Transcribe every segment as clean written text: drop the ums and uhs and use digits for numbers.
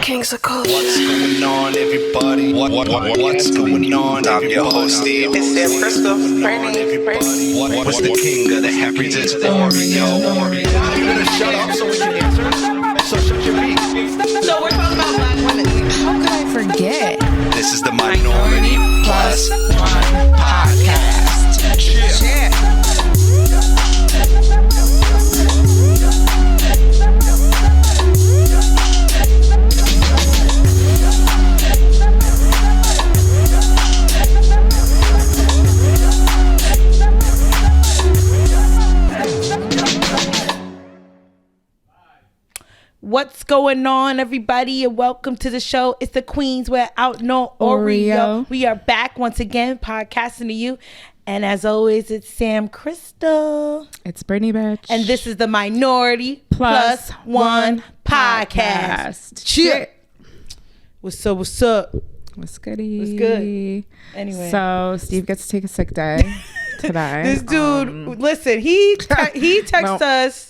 Kings are cool. What's going on, everybody? What's going on? I'm your host, Steve. It's Sam Crystal. What's the king of the happy to the Oreo? You're gonna shut up so we can answer? So shut your beak. So we're talking about black women. How could I forget? This is the Minority Plus One Podcast. Yeah. What's going on, everybody, and welcome to the show. It's the Queens Without No Oreo. We are back once again, podcasting to you. And as always, it's Sam Crystal. It's Brittany, bitch. And this is the Minority Plus One Podcast. Chill. What's up? What's up? What's goody? What's good? Anyway. So, Steve gets to take a sick day today. This dude, listen, he texted us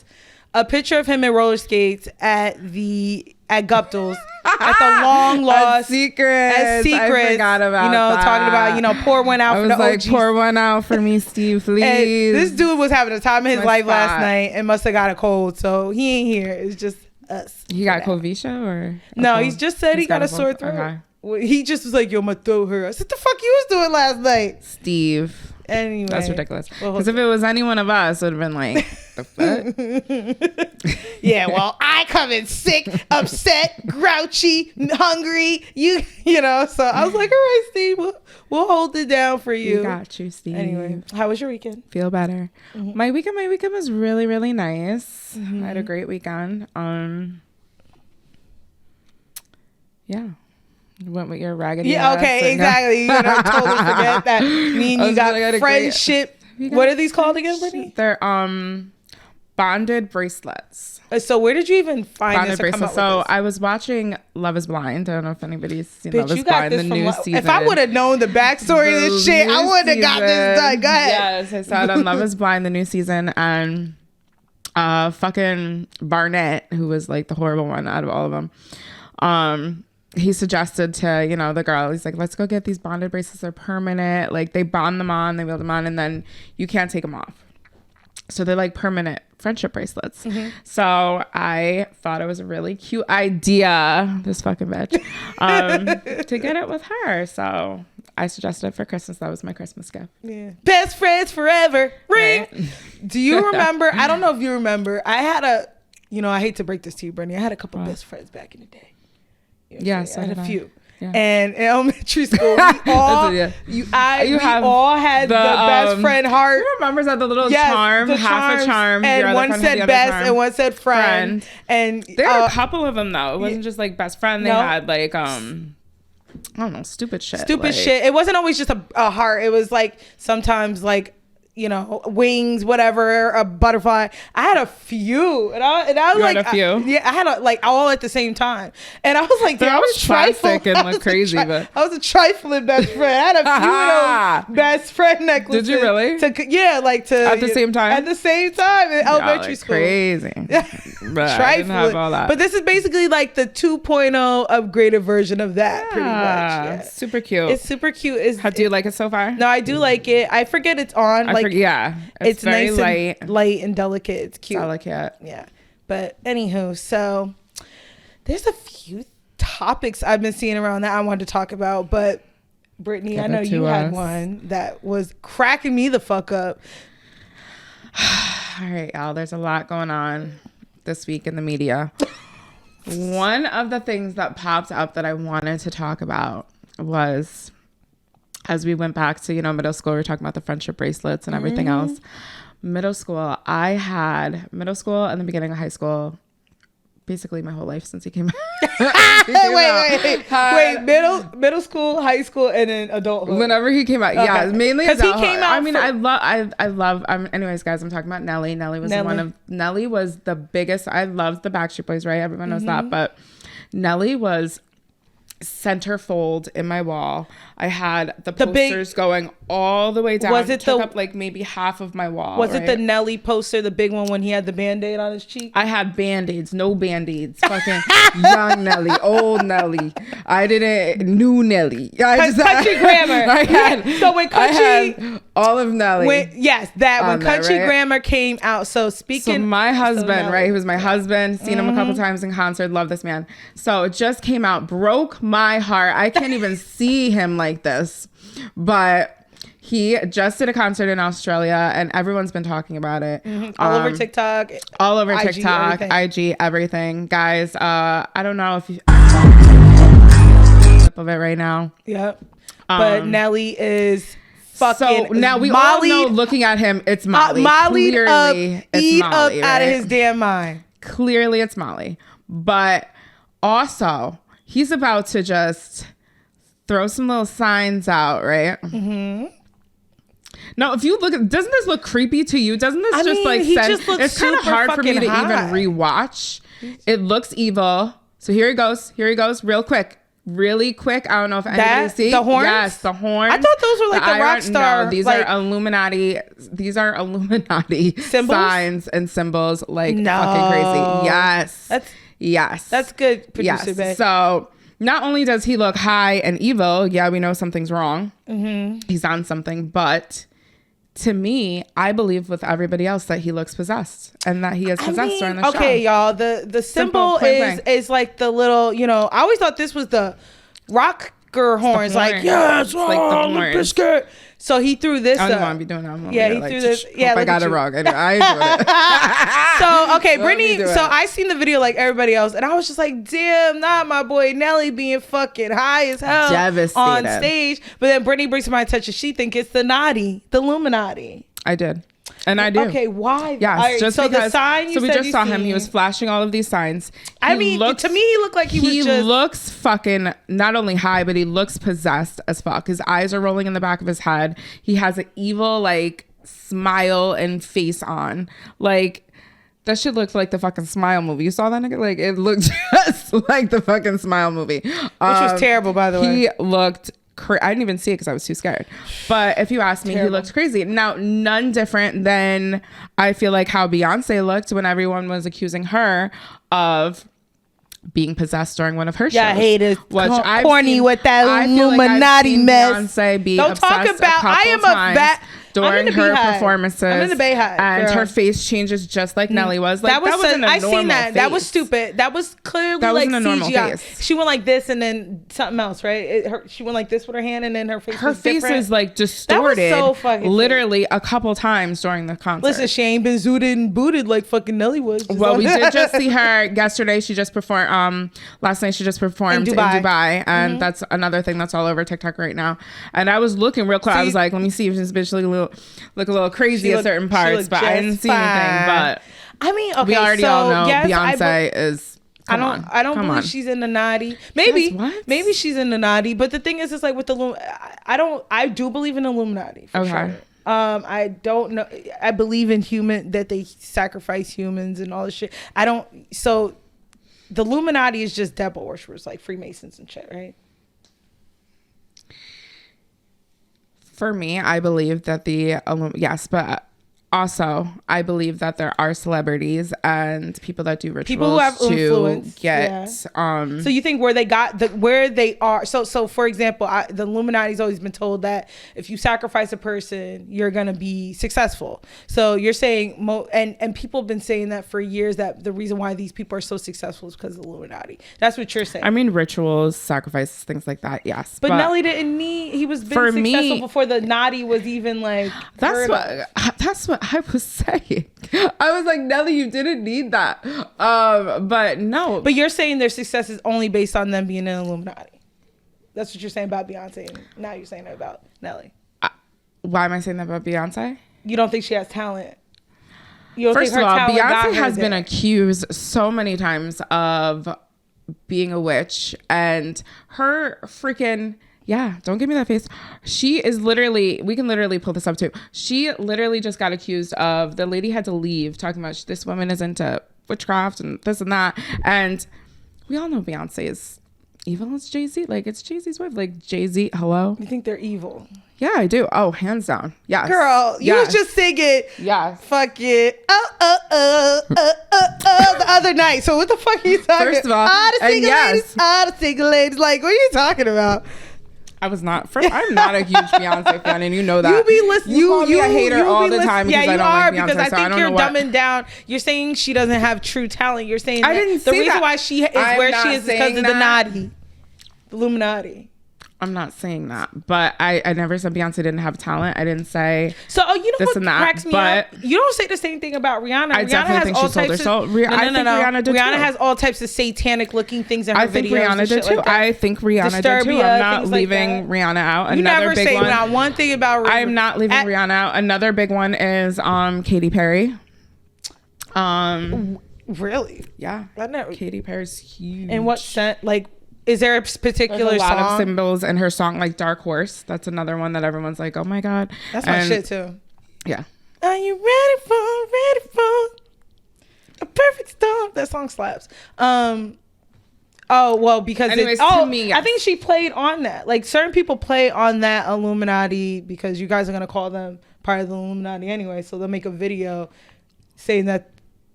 a picture of him in roller skates at Guptill's at the long lost Secrets. I forgot about that. Talking about, pour one out for the OGs. Pour one out for me, Steve, please. And this dude was having a time of his life spot. last night and must have got a cold, so he ain't here. It's just us. He got Covisha or? No, he just said he got a sore throat. Okay. Well, he just was like, yo, my throat hurt. I said, the fuck you was doing last night? Steve. Anyway. That's ridiculous. Because if it was any one of us, it would have been like, the fuck? Yeah, well, I come in sick, upset, grouchy, hungry. You know, so I was like, all right, Steve, we'll hold it down for you. We got you, Steve. Anyway, how was your weekend? Feel better. Mm-hmm. My weekend was really, really nice. Mm-hmm. I had a great weekend. Yeah. Went with your raggedy ass. Okay, exactly. You're gonna totally forget that. Me and you got friendship. What are these called again, Brittany? They're bonded bracelets. So where did you even find bonded this? Bracelets. So I was watching Love Is Blind. I don't know if anybody's seen Love Is Blind, the new season. If I would have known the backstory of this shit, I wouldn't have got this done. Go ahead. Yes, I saw it on Love Is Blind, the new season, and fucking Barnett, who was like the horrible one out of all of them. He suggested to, the girl, he's like, let's go get these bonded bracelets. They're permanent. Like, they bond them on, they wheel them on, and then you can't take them off. So they're like permanent friendship bracelets. Mm-hmm. So I thought it was a really cute idea, this fucking bitch, to get it with her. So I suggested it for Christmas. That was my Christmas gift. Yeah. Best friends forever. Ring. Right. Do you remember? I don't know if you remember. I had I hate to break this to you, Brittany. I had a couple best friends back in the day. Yes, I had a few. Yeah. And in elementary school, we all had the best friend heart. Who remembers that the little charm, half a charm, and one said best and one said friend. And there were a couple of them though. It wasn't just like best friend. They had like I don't know, stupid shit. Shit. It wasn't always just a heart. It was like sometimes like, wings, whatever, a butterfly. I had a few, and I was like, I had all at the same time, and I was like, I was trifling and like crazy, but I was a trifling best friend. I had a few of those best friend necklaces. Did you really? At the same time. At the same time in elementary school. Crazy. Trifling. I didn't have all that. But this is basically like the 2.0 upgraded version of that, pretty much. Yeah. Super cute. It's super cute. How do you like it so far? No, I do like it. I forget it's on. It's very nice and light and delicate. It's cute. Delicate. Yeah. But anywho, so there's a few topics I've been seeing around that I wanted to talk about, but Brittany, I know you had one that was cracking me the fuck up. All right, y'all. There's a lot going on this week in the media. One of the things that popped up that I wanted to talk about was, as we went back to, middle school, we were talking about the friendship bracelets and everything else. Middle school, I had middle school and the beginning of high school, basically my whole life since he came out. Wait, middle school, high school, and then adulthood. Whenever he came out, yeah, mainly because he came out. I mean, I love. Anyways, guys, I'm talking about Nelly. Nelly was the biggest. I loved the Backstreet Boys, right? Everyone knows that, but Nelly was centerfold in my wall. I had the posters going all the way down. Was it took up like maybe half of my wall? Was it the Nelly poster, the big one when he had the Band-Aid on his cheek? I had Band-Aids, no Band-Aids. Fucking young Nelly, old Nelly. I didn't new Nelly. Country Grammar. So when Country, I had all of Nelly. When Country Grammar came out. So my husband, right? He was my husband. Seen him a couple times in concert. Love this man. So it just came out, broke my heart. I can't even see him like this, but he just did a concert in Australia and everyone's been talking about it. All over TikTok. All over TikTok, IG, everything. Guys, I don't know if you of it right now. Yep. But Nelly is fucking. So now we all know, looking at him, it's Molly. Molly Clearly, it's Molly, out of his damn mind. Clearly, it's Molly. But also, he's about to just throw some little signs out, right? Now, if you look at, doesn't this look creepy to you? Doesn't this it's kind of hard for me to even rewatch. It looks evil. So here he goes, really quick. I don't know if anybody see the horns. Yes, the horns. I thought those were like the rock star. No, these are Illuminati. These are Illuminati symbols? Signs and symbols. Like fucking crazy. Yes, that's good. Producer babe. So not only does he look high and evil, yeah, we know something's wrong. He's on something, but to me, I believe with everybody else that he looks possessed and that he is possessed during the show. Okay, y'all. The symbol is like the little, I always thought this was the rocker horns. Like, yes, like the horns. Biscuit. So he threw this. I don't want to be doing that. Yeah, he threw this. Yeah, I got it wrong. I enjoyed it. So, okay, Brittany. So I seen the video like everybody else, and I was just like, damn, not my boy Nelly being fucking high as hell on stage. But then Brittany brings to my attention, she think it's the Illuminati. I did. And I do. Okay, why? Yes, just because. The sign we just saw him. He was flashing all of these signs. To me, he looked like he was just... He looks fucking not only high, but he looks possessed as fuck. His eyes are rolling in the back of his head. He has an evil, like, smile and face on. Like, that shit looks like the fucking Smile movie. You saw that nigga? Like, it looked just like the fucking Smile movie. Which was terrible, by the way. He looked... I didn't even see it because I was too scared. But if you ask me, he looked crazy. Now, none different than I feel like how Beyonce looked when everyone was accusing her of being possessed during one of her shows. Yeah, I hate it. Corny with that Illuminati mess. Beyonce be Don't talk about. I am a during her performances. I'm in the Bay High, and her face changes just like Nelly was. Like, that wasn't a normal face. I seen that. Face. That was stupid. That was clearly that like CGI. She went like this and then something else, right? She went like this with her hand and then her face. Her face is like distorted. That was so fucking literally a couple times during the concert. Listen, she ain't been zooted and booted like fucking Nelly was. Well, we did just see her yesterday. She just performed. Last night she just performed in Dubai, and that's another thing that's all over TikTok right now. And I was looking real close. I was like, let me see if this bitch look a little crazy at certain parts, but I didn't see anything. But I mean, okay, we already all know Beyonce is. I don't believe she's in the naughty. Maybe she's in the naughty. But the thing is, it's like with the I do believe in Illuminati for sure. I don't know. I believe in that they sacrifice humans and all this shit. So the Illuminati is just devil worshippers, like Freemasons and shit, right? For me, I believe that yes, but also I believe that there are celebrities and people that do rituals, people who have influence to get. So you think where they are? So for example, the Illuminati's always been told that if you sacrifice a person, you're gonna be successful. So you're saying and people have been saying that for years, that the reason why these people are so successful is because of the Illuminati. That's what you're saying. I mean, rituals, sacrifices, things like that. Yes, but Nelly didn't need. He was successful before the naughty was even like. That's what I was saying. I was like, Nelly, you didn't need that. But no. But you're saying their success is only based on them being in Illuminati. That's what you're saying about Beyonce, and now you're saying that about Nelly. Why am I saying that about Beyonce? You don't think she has talent? You don't First of all, Beyonce has been accused so many times of being a witch, and her freaking... Yeah, don't give me that face. She is literally, we can literally pull this up too. She literally just got accused of, the lady had to leave talking about this woman is into witchcraft and this and that. And we all know Beyonce is, evil as Jay-Z? Like, it's Jay-Z's wife. Like, Jay-Z, hello? You think they're evil? Yeah, I do. Oh, hands down. Yes. Girl, you was just singing. Yes. Fuck it. The other night. So what the fuck are you talking about? First of all, all the single ladies. Like, what are you talking about? I'm not a huge Beyonce fan, and you know that. You be listening. You call me a hater all the time because I don't like Beyonce. Because I so think I you're dumbing down. You're saying she doesn't have true talent. You're saying I didn't the say reason that. why she is where she is because of the naughty, the Illuminati. I'm not saying that, but I never said Beyonce didn't have talent. I didn't say so. You know this what and that, cracks me up? You don't say the same thing about Rihanna. I Rihanna definitely has think all she sold her types soul. of, I think Rihanna did Rihanna too. has all types of satanic looking things in her videos. I think Rihanna did too. Like I think Rihanna did too. I'm not leaving Rihanna out. You Another never big say one. not one thing about Rihanna. I'm not leaving Rihanna out. Another big one is Katy Perry. Really? Yeah. Katy Perry's huge. In what sense? Like, is there a particular There's a lot song? of symbols in her song, like Dark Horse. That's another one that everyone's like, oh my God. That's my shit too. Yeah. Are you ready for a perfect storm? That song slaps. Oh well, because anyways, to me, I think she played on that. Like certain people play on that Illuminati because you guys are gonna call them part of the Illuminati anyway. So they'll make a video saying that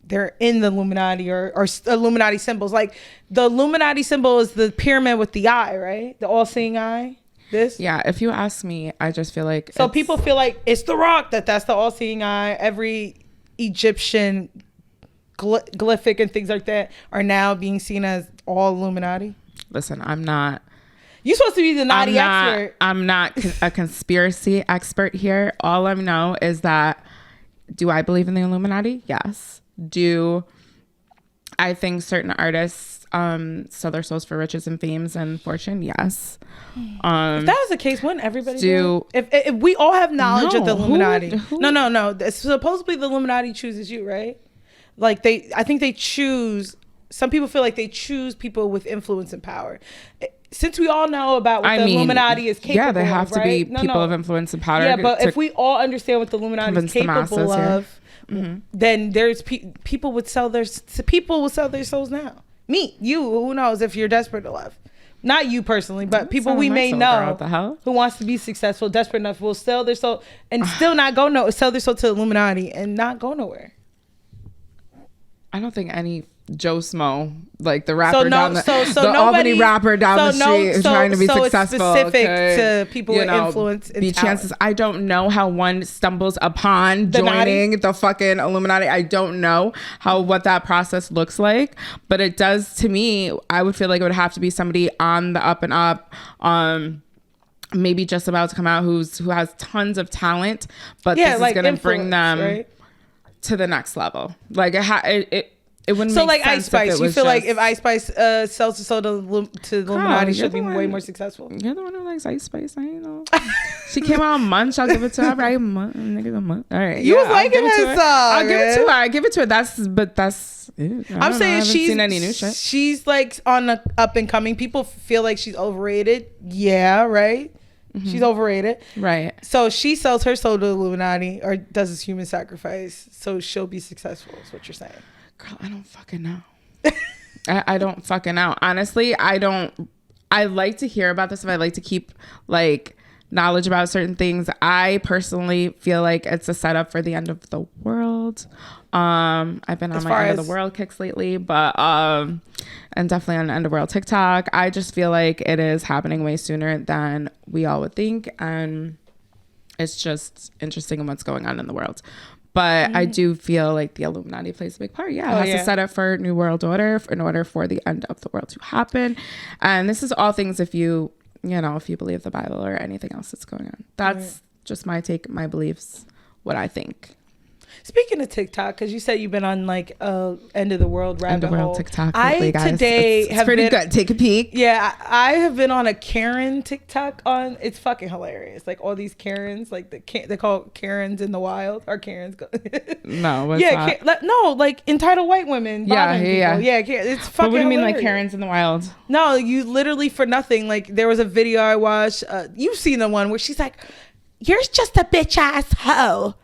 they're in the Illuminati or Illuminati symbols. Like the Illuminati symbol is the pyramid with the eye, right? The all-seeing eye. This. Yeah. If you ask me, I just feel like so people feel like it's the rock that's the all-seeing eye. Every Egyptian glyphic and things like that are now being seen as all Illuminati. Listen, I'm not. You're supposed to be the naughty expert. I'm not a conspiracy expert here. All I know is that do I believe in the Illuminati? Yes. Do I think certain artists sell their souls for riches and fames and fortune? Yes. If that was the case, wouldn't everybody do it? If we all have knowledge of the Illuminati. No. Supposedly the Illuminati chooses you, right? Like I think they choose. Some people feel like they choose people with influence and power. Since we all know about what the Illuminati is capable of, yeah, they have to be people of influence and power. Yeah, but if we all understand what the Illuminati is capable of, then there's people will sell their souls now. Me, you, who knows if you're desperate to love. Not you personally, but people we may know who wants to be successful, desperate enough, will sell their soul and still not go sell their soul to the Illuminati and not go nowhere. I don't think any Joe Smo, like the rapper Albany rapper down the street is trying to be successful. It's specific to people with influence and talent. Chances. I don't know how one stumbles upon joining the fucking Illuminati. I don't know what that process looks like, but it does to me. I would feel like it would have to be somebody on the up and up. Maybe just about to come out who has tons of talent, but this is going to bring them to the next level. Like it wouldn't make like sense. Ice Spice, you feel like if Ice Spice sells the soul to the Illuminati, she'll be way more successful. You're the one who likes Ice Spice. I know. She came out a month. I'll give it to her. Right, nigga, a month. All right. You was liking her song. I'll give it to her. I give it to her. That's. I'm saying I haven't seen any new shit. She's like on the up and coming. People feel like she's overrated. Yeah, right. Mm-hmm. She's overrated. Right. So she sells her soul to the Illuminati or does this human sacrifice so she'll be successful, is what you're saying. Girl, I don't fucking know. I don't fucking know. Honestly, I don't. I like to hear about this stuff. I like to keep like knowledge about certain things. I personally feel like it's a setup for the end of the world. I've been on my end of the world kicks lately, but and definitely on end of world TikTok. I just feel like it is happening way sooner than we all would think, and it's just interesting in what's going on in the world. But I do feel like the Illuminati plays a big part. Yeah, it has to set up for New World Order in order for the end of the world to happen. And this is all things if you believe the Bible or anything else that's going on. That's just my take, my beliefs, what I think. Speaking of TikTok, because you said you've been on like end of the world rabbit hole. End of world TikTok. It's pretty good. Take a peek. Yeah, I have been on a Karen TikTok on. It's fucking hilarious. Like all these Karens, like they call Karens in the wild. Or Karens. No, what's that? No, like entitled white women. Yeah. It's fucking. But what do you mean, hilarious. like Karens in the wild? No, you literally for nothing. Like there was a video I watched. You've seen the one where she's like, "You're just a bitch ass hoe."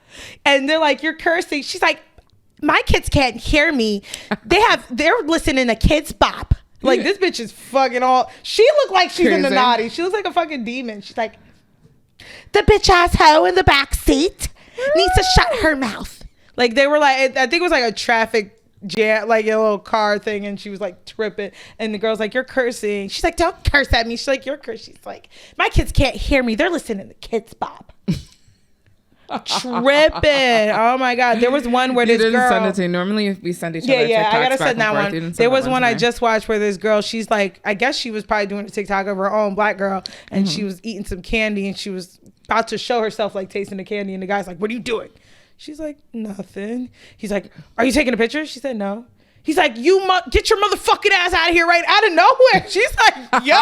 And they're like, "You're cursing." She's like, "My kids can't hear me. They're listening to Kids Bop." Like, this bitch is fucking all. She looked like she's in the Crazy. naughty. She looks like a fucking demon. She's like, the bitch ass hoe in the back seat needs to shut her mouth. Like, they were like, I think it was like a traffic jam, like a little car thing, and she was like tripping, and the girl's like, you're cursing. She's like, don't curse at me. She's like, you're cursing. She's like, my kids can't hear me. They're listening to Kids Bop. Tripping. Oh my god, there was one where this girl send it to you. Normally we send each other I gotta TikToks send that one. There was one I just watched where this girl, she's like, I guess she was probably doing a TikTok of her own, black girl, and she was eating some candy, and she was about to show herself like tasting the candy, and the guy's like, what are you doing? She's like, nothing. He's like, are you taking a picture? She said no. He's like, get your motherfucking ass out of here right out of nowhere. She's like, yo.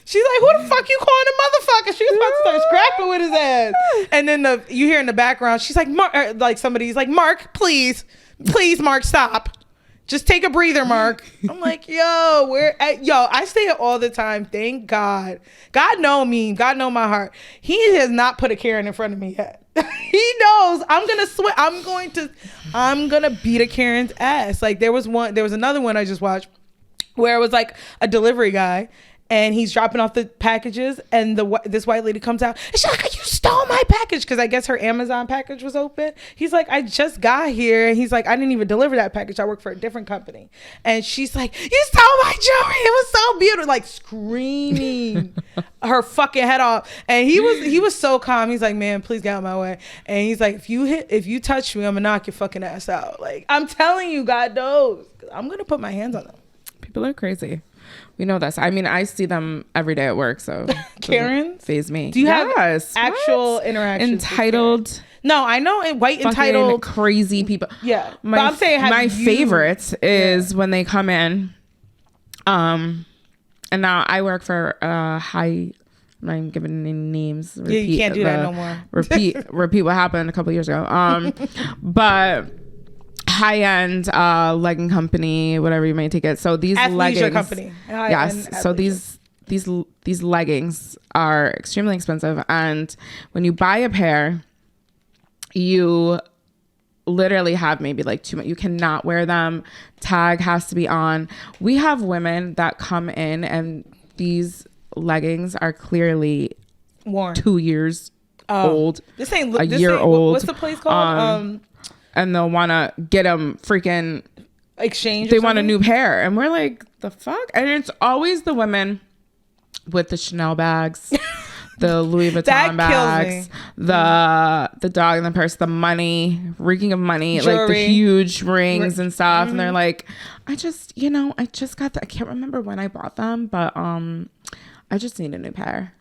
She's like, who the fuck you calling a motherfucker? She was about to start scrapping with his ass. And then you hear in the background, she's like, like somebody's like, Mark, please, Mark, stop. Just take a breather, Mark. I'm like, yo, I say it all the time. Thank God. God know me. God know my heart. He has not put a Karen in front of me yet. He knows I'm gonna beat a Karen's ass. Like, there was another one I just watched where it was like a delivery guy, and he's dropping off the packages, and this white lady comes out, and she's like, you stole my package, because I guess her Amazon package was open. He's like, I just got here. And he's like, I didn't even deliver that package. I work for a different company. And she's like, you stole my jewelry. It was so beautiful. Like, screaming her fucking head off. And he was so calm. He's like, man, please get out of my way. And he's like, if you touch me, I'm gonna knock your fucking ass out. Like, I'm telling you, God knows. I'm gonna put my hands on them. People are crazy. We know this. I mean, I see them every day at work, so Karen phase me. Do you have actual interactions? Entitled? No, I know white entitled crazy people. Yeah, but I'm saying my favorite is when they come in. And now I work for high. I'm not even giving any names. Yeah, you can't do that no more. Repeat what happened a couple of years ago. But high-end legging company, whatever you may take it. So these leggings company. Yes. So these leggings are extremely expensive, and when you buy a pair, you literally have maybe like 2 months. You cannot wear them. Tag has to be on. We have women that come in, and these leggings are clearly worn 2 years old. This ain't a year old. What's the place called? And they'll want to get them freaking exchange. They want a new pair. And we're like, the fuck? And it's always the women with the Chanel bags, the Louis Vuitton bags, the dog in the purse, the money, reeking of money, jewelry, like the huge rings and stuff. And they're like, I just got that. I can't remember when I bought them, but I just need a new pair.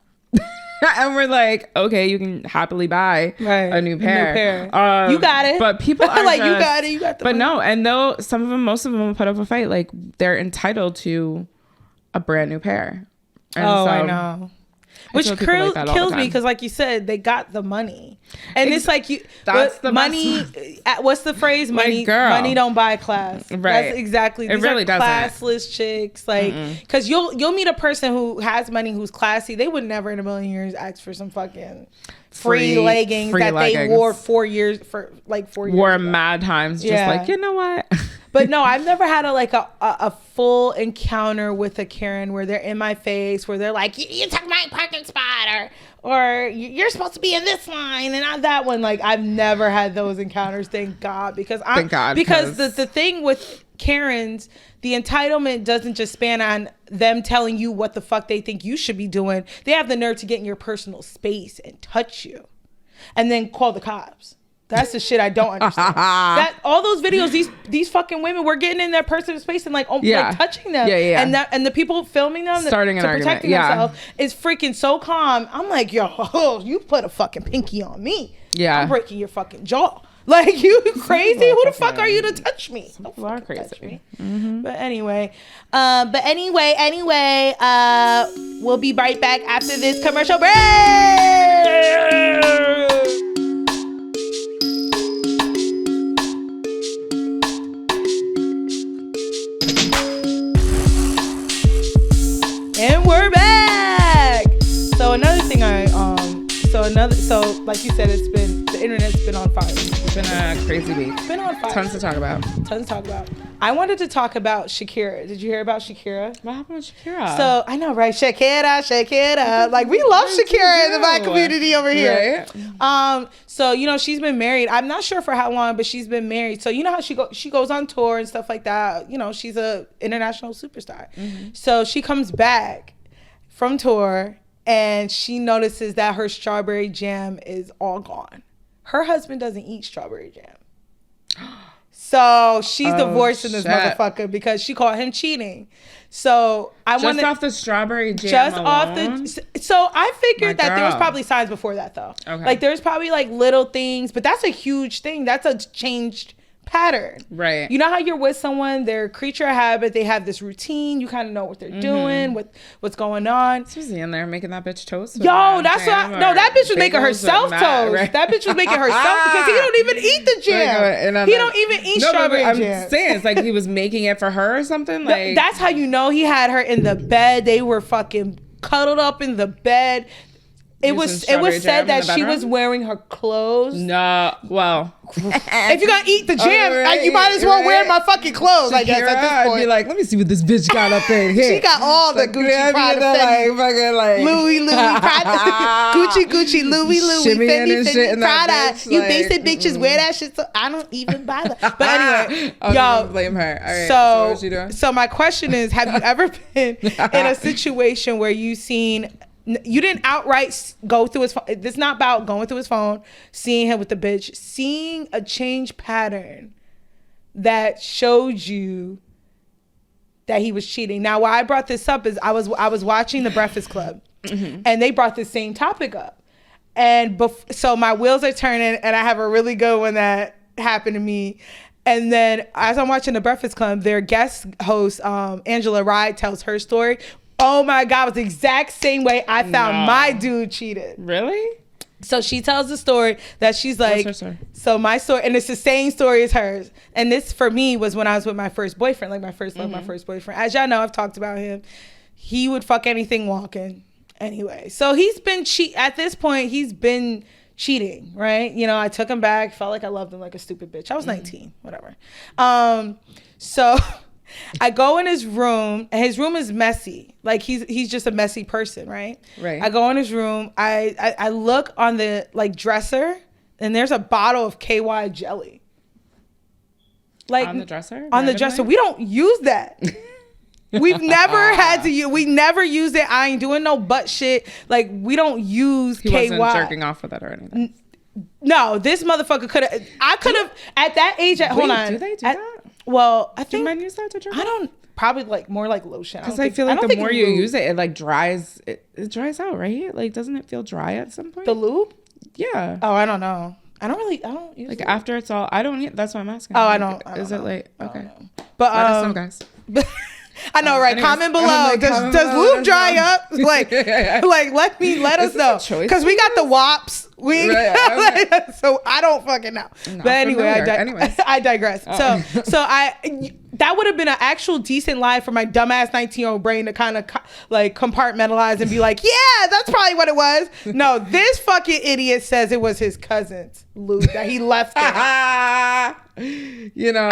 And we're like, okay, you can happily buy a new pair. You got it. But people are like, you got it. You got the But money. no, and though most of them will put up a fight. Like, they're entitled to a brand new pair. And I know. Which kills me, because like you said, they got the money, and it's like that's the money. What's the phrase? Money, money don't buy class. Right. That's exactly. These really are classless chicks. Like, because you'll meet a person who has money, who's classy. They would never in a million years ask for some fucking free leggings they wore 4 years for like 4 years. Wore mad times. Just like, you know what. But no, I've never had a full encounter with a Karen where they're in my face, where they're like, you took my parking spot, or you're supposed to be in this line and not that one. Like, I've never had those encounters, thank God. Because the thing with Karens, the entitlement doesn't just span on them telling you what the fuck they think you should be doing. They have the nerve to get in your personal space and touch you and then call the cops. That's the shit I don't understand. That all those videos, these fucking women were getting in their personal space and like touching them. And the people filming them starting an argument, protecting themselves is freaking so calm. I'm like, yo, you put a fucking pinky on me. Yeah, I'm breaking your fucking jaw. Like, you crazy? Who the fuck are you to touch me? People are crazy. But anyway, we'll be right back after this commercial break. And we're back. So another thing like you said, the internet's been on fire. It's been a crazy week. It's been on fire. Tons to talk about. I wanted to talk about Shakira. Did you hear about Shakira? What happened with Shakira? So I know, right? Shakira. Like, we love Shakira in the black community over here. Right. So, you know, she's been married. I'm not sure for how long, but she's been married. So, you know how she goes on tour and stuff like that. You know, she's a international superstar. Mm-hmm. So she comes back from tour and she notices that her strawberry jam is all gone. Her husband doesn't eat strawberry jam. So she's divorcing this motherfucker because she caught him cheating. So off the strawberry jam alone? So I figured that there was probably signs before that though. Okay. Like there's probably like little things, but that's a huge thing. That's a changed pattern. Right. You know how you're with someone, they're a creature of habit, they have this routine, you kind of know what they're doing, what's going on. Was he in there making that bitch toast? Yo, that's what that bitch was making herself toast. Right? That bitch was making herself because he don't even eat the jam. He don't even eat strawberry jam. I'm saying it's like he was making it for her or something. Like that's how you know he had her in the bed. They were fucking cuddled up in the bed. It was said that she was wearing her clothes. No, well, if you're gonna eat the jam, you might as well wear my fucking clothes. Shakira, I guess at this point, I'd be like, let me see what this bitch got up in here. She got all the Gucci, Prada, Fendi, Louis, Prada, Gucci, Louis, Fendi, Prada. You basic bitches wear that shit, so I don't even bother. But anyway, y'all blame her. All right, so what was she doing? So my question is, have you ever been in a situation where you didn't outright go through his phone? This is not about going through his phone, seeing him with the bitch, seeing a change pattern that showed you that he was cheating. Now, why I brought this up is I was watching The Breakfast Club, and they brought the same topic up, and so my wheels are turning, and I have a really good one that happened to me. And then as I'm watching The Breakfast Club, their guest host, Angela Rye, tells her story. Oh my God, it was the exact same way I found my dude cheated. Really? So she tells the story that she's like, what's her story? So my story, and it's the same story as hers. And this for me was when I was with my first boyfriend, like my first love, my first boyfriend. As y'all know, I've talked about him. He would fuck anything walking. Anyway, so he's been at this point, he's been cheating, right? You know, I took him back, felt like I loved him like a stupid bitch. I was 19, whatever. So I go in his room, and his room is messy. Like he's just a messy person, right? Right. I go in his room. I look on the dresser, and there's a bottle of KY jelly. Like on the dresser? On the dresser. We don't use that. We've never had to use. We never used it. I ain't doing no butt shit. Like we don't use KY. He wasn't jerking off with it or anything. No, this motherfucker could have. I could have at that age. Hold on. Do they do that? Well, I think men use that to jerk off? I don't. Probably more like lotion. Because I feel like the more you use it, it dries. It dries out, right? Like, doesn't it feel dry at some point? The lube? Yeah. Oh, I don't know. I don't use it. After it's all. I don't. That's what I'm asking. Oh, I don't. Is it like okay? But let us know, guys. I know, right? Anyways, comment below. Does lube dry up? Like let us know. Because we got the wops. So I don't fucking know. But anyway, I digress. Oh. So that would have been an actual decent lie for my dumbass 19-year-old brain to kind of compartmentalize and be like, yeah, that's probably what it was. No, this fucking idiot says it was his cousin's lube that he left there. You know,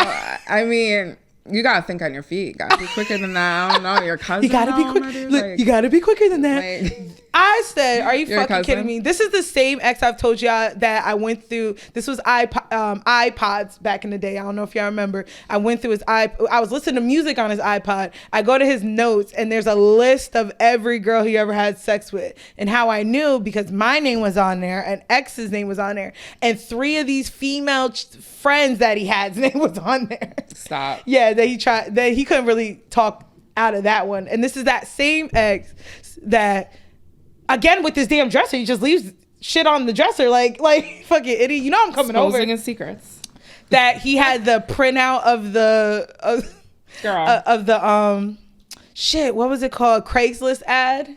I mean, you gotta think on your feet. You gotta be quicker than that. I don't know, your cousin. You gotta be quick. Look, you gotta be quicker than that. I said, are you fucking kidding me? This is the same ex I've told y'all that I went through. This was iPods back in the day. I don't know if y'all remember. I went through his I was listening to music on his iPod. I go to his notes, and there's a list of every girl he ever had sex with. And how I knew, because my name was on there and ex's name was on there, and 3 of these female friends that he had's name was on there. Stop. Yeah, that he tried. That he couldn't really talk out of that one. And this is that same ex that, again, with this damn dresser, he just leaves shit on the dresser like fucking idiot. You know I'm coming over. Exposing his secrets. That he had the printout of the shit. What was it called? Craigslist ad.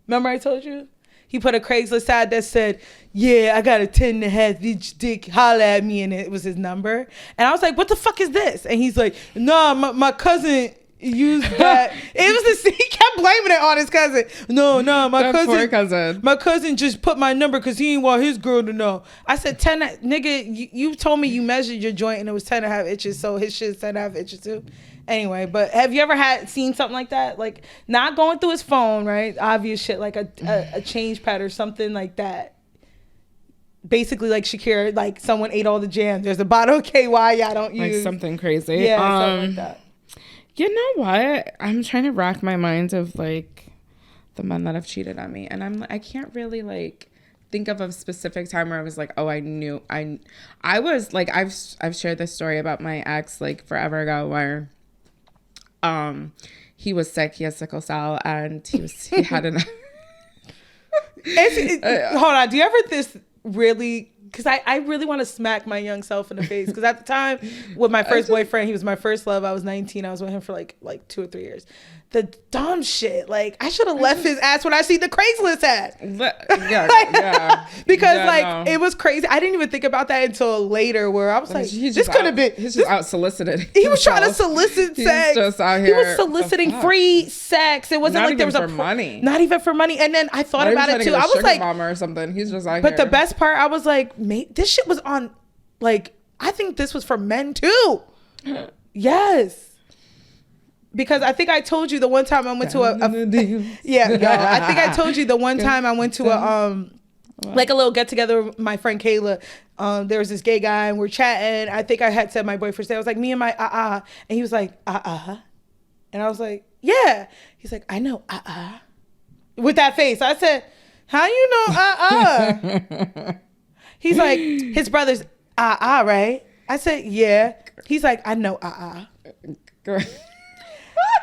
Remember I told you? He put a Craigslist ad that said, yeah, I got a 10.5 inch dick, holla at me, and it was his number. And I was like, what the fuck is this? And he's like, no, my cousin used that. It was he kept blaming it on his cousin. No, my poor cousin. My cousin just put my number because he didn't want his girl to know. I said 10, nigga. You told me you measured your joint and it was 10.5 inches, so his shit's 10.5 inches too. Anyway, but have you ever seen something like that? Like not going through his phone, right? Obvious shit, like a change pad or something like that. Basically, like Shakira, like someone ate all the jam. There's a bottle of KY y'all don't use. Like something crazy. Yeah, something like that. You know what? I'm trying to rack my mind of like the men that have cheated on me, and I can't really like think of a specific time where I was like, oh, I knew I was like I've shared this story about my ex like forever ago where he was sick. He has sickle cell, and he had an. Hold on. Do you ever this really? Because I really want to smack my young self in the face. Because at the time with my first boyfriend, he was my first love. I was 19. I was with him for like 2 or 3 years. The dumb shit. Like I should have left his ass when I see the Craigslist ad. Yeah. Because it was crazy. I didn't even think about that until later, where I was like, this could have been. He's just out solicited. He was trying to solicit sex. Just out here. He was soliciting free sex. It wasn't not like there was for money. Not even for money. And then I thought about it too. I was like, mama or something. He's just out but here. the best part, I was like, mate, this shit was on. Like, I think this was for men too. Yes. Because I think I told you the one time I went to I think I told you the one time I went to like a little get together with my friend Kayla. There was this gay guy and we're chatting. I think I had said my boyfriend's name. I was like, me and my and he was like, and I was like, yeah. He's like, I know with that face. I said, how you know He's like, his brother's right? I said, yeah. He's like, I know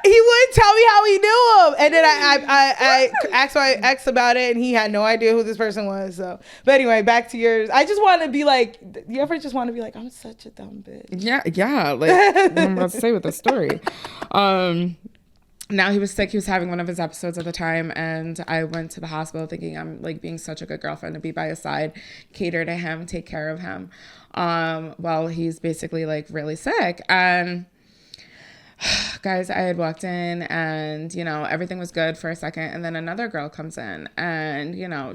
He wouldn't tell me how he knew him. And then I asked my ex about it and he had no idea who this person was. So, but anyway, back to yours. I just want to be like, you ever just want to be like, I'm such a dumb bitch? Yeah. Like I'm about to say with the story. Now he was sick. He was having one of his episodes at the time, and I went to the hospital thinking I'm like being such a good girlfriend to be by his side, cater to him, take care of him, while he's basically like really sick. And guys, I had walked in, and everything was good for a second, and then another girl comes in, and I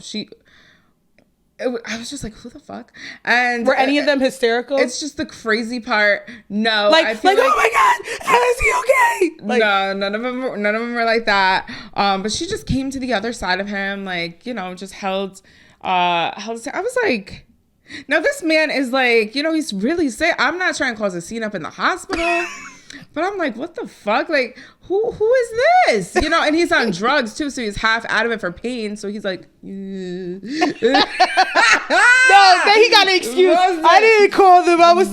was just like, who the fuck? And were any of them hysterical? It's just the crazy part. No, like oh my god, is he okay? Like, no, none of them were like that. But she just came to the other side of him, like just held. I was like, now this man is like, he's really sick. I'm not trying to cause a scene up in the hospital. But I'm like, what the fuck? Like, who is this? And he's on drugs too, so he's half out of it for pain. So he's like, no, then he got an excuse. I didn't call them. I was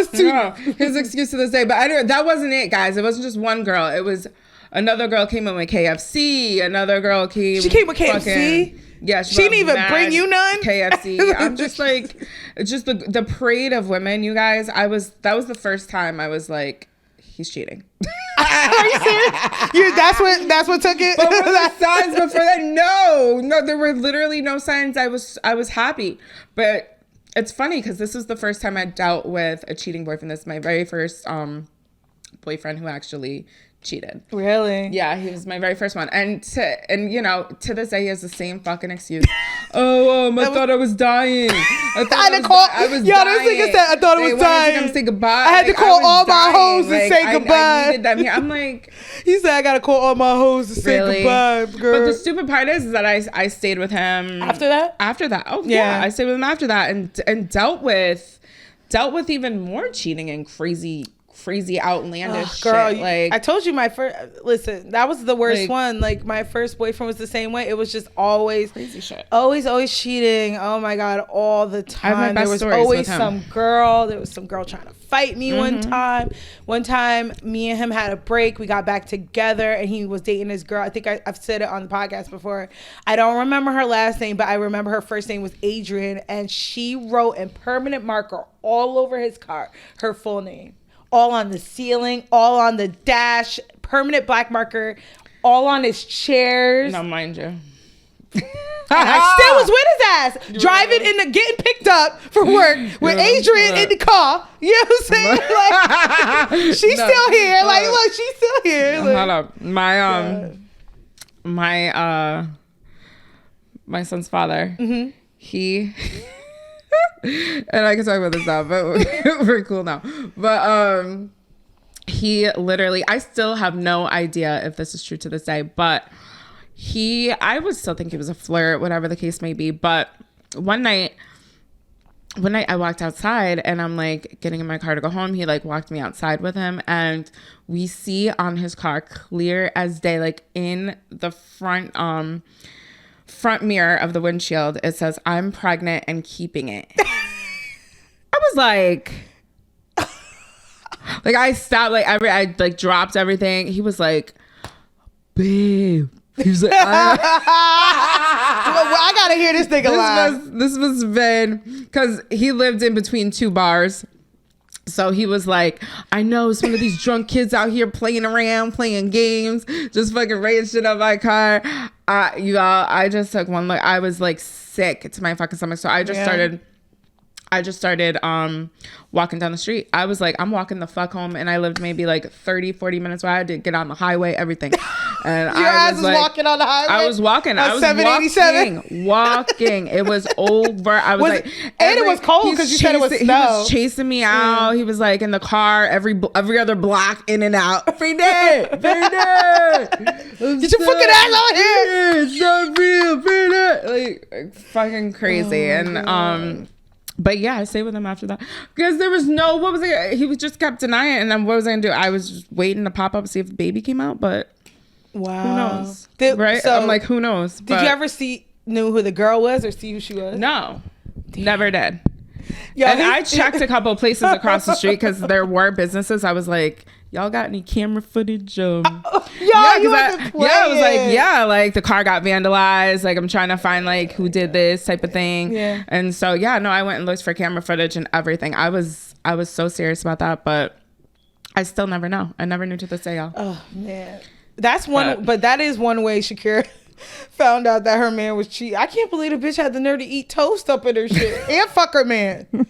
too. No, his excuse to this day. But anyway, that wasn't it, guys. It wasn't just one girl. It was another girl came in with KFC. Another girl came. She came with KFC. Yeah, she didn't even bring you none. KFC. I'm just like, just the parade of women, you guys. That was the first time I was like, he's cheating. Are you serious? That's what took it. But were there signs before that? No, there were literally no signs. I was happy, but it's funny because this was the first time I dealt with a cheating boyfriend. This is my very first boyfriend who actually cheated. Really? Yeah, he was my very first one. And to this day he has the same fucking excuse. I thought I was dying. I was dying. This nigga said I thought I was dying. To say goodbye. I had to call all my hoes and say goodbye. I needed them here. I'm like, he said I gotta call all my hoes to say goodbye, girl. But the stupid part is that I stayed with him after that. Oh yeah, I stayed with him after that and dealt with even more cheating and crazy outlandish girl, shit. Like, I told you listen, that was the worst one. Like my first boyfriend was the same way. It was just always crazy shit. Always cheating. Oh my god, all the time. There was always some girl trying to fight me. One time me and him had a break. We got back together and he was dating this girl. I think I've said it on the podcast before. I don't remember her last name, but I remember her first name was Adrian, and she wrote in permanent marker all over his car her full name. All on the ceiling, all on the dash, permanent black marker, all on his chairs. No, mind you. I still was with his ass, driving in the getting picked up for work with Adrian in the car. You know what I'm saying? Like, she's still here. Like, look, she's still here. Like, hold up. My son's father, he and I can talk about this now, but we're cool now. But he literally, I still have no idea if this is true to this day, but I would still think he was a flirt, whatever the case may be. But one night I walked outside and I'm like getting in my car to go home. He like walked me outside with him, and we see on his car clear as day, like in the front mirror of the windshield, it says, "I'm pregnant and keeping it." I was like I stopped, like I like dropped everything. He was like, "Babe." He was like, I gotta hear this nigga live. This was been because he lived in between two bars. So he was like, "I know it's one of these drunk kids out here playing around, playing games, just fucking raising shit up my car." I just took one look. I was like sick to my fucking stomach. So I just started walking down the street. I was like, I'm walking the fuck home, and I lived maybe like 30-40 minutes away. I had to get on the highway, everything. And I was like, walking on the highway. I was walking. I was 787. Walking. It was over. I was like, and it was cold because you said it was snow. He was chasing me out. He was like in the car every other block, in and out. Free day. Get your fucking ass out here. It's not real. Free day. Like fucking crazy. But yeah, I stayed with him after that because there was what was it? He was just kept denying it. And then what was I gonna do? I was just waiting to pop up and see if the baby came out, but wow, who knows? Right? So, I'm like, who knows? Did you ever knew who the girl was or see who she was? No, never did. Yo, and I checked a couple of places across the street because there were businesses. I was like, y'all got any camera footage? I was like, like the car got vandalized. Like I'm trying to find like who did this type of thing. Yeah. And so I went and looked for camera footage and everything. I was so serious about that, but I still never know. I never knew to this day, y'all. Oh man, that's one. But that is one way Shakira found out that her man was cheating. I can't believe the bitch had the nerve to eat toast up in her shit and fuck her man and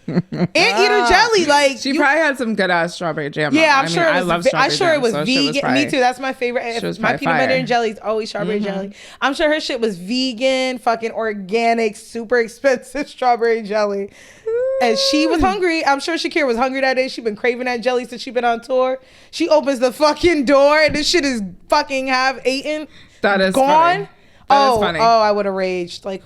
eat her jelly. Like she probably had some good ass strawberry jam. Yeah, I'm sure it was vegan. Me too. That's my favorite. My peanut butter and jelly is always strawberry jelly. I'm sure her shit was vegan, fucking organic, super expensive strawberry jelly. And she was hungry. I'm sure Shakira was hungry that day. She been craving that jelly since she been on tour. She opens the fucking door and this shit is fucking half eaten. That is gone. That is funny. I would have raged. Like,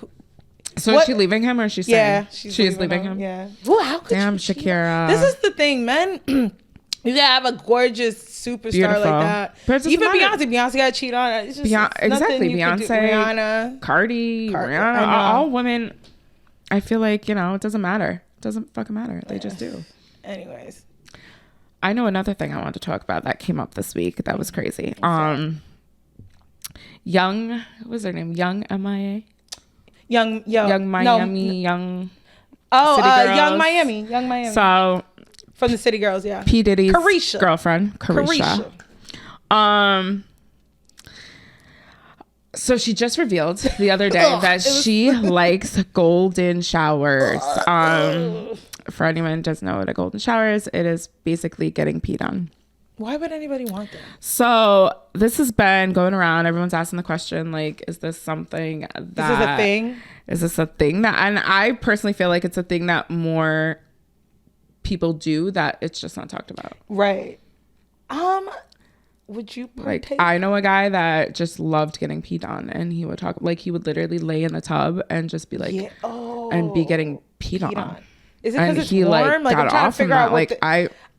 so is she leaving him or is she saying? Yeah, she's leaving him. Yeah. Well, how could damn, Shakira. This is the thing, man. You gotta have a gorgeous superstar like that. Even Beyonce gotta cheat on it. It's just exactly. Beyonce, Rihanna, Cardi, Rihanna, all women. I feel like it doesn't matter. It doesn't fucking matter. They just do. Anyways, I know another thing I wanted to talk about that came up this week. That was crazy. Young, what was her name? Young MIA? Young Miami, Young Miami. So from the City Girls, yeah. P. Diddy's girlfriend, Carisha. So she just revealed the other day that she likes golden showers. For anyone who doesn't know what a golden shower is, it is basically getting peed on. Why would anybody want that? So this has been going around. Everyone's asking the question, like, is this something that... Is this a thing? Is this a thing that... And I personally feel like it's a thing that more people do, that it's just not talked about. Right. Would you partake? Like, I know a guy that just loved getting peed on, and he would talk... Like, he would literally lay in the tub and just be like... and be getting peed on. Is it because it's warm? Like, I'm trying to figure out what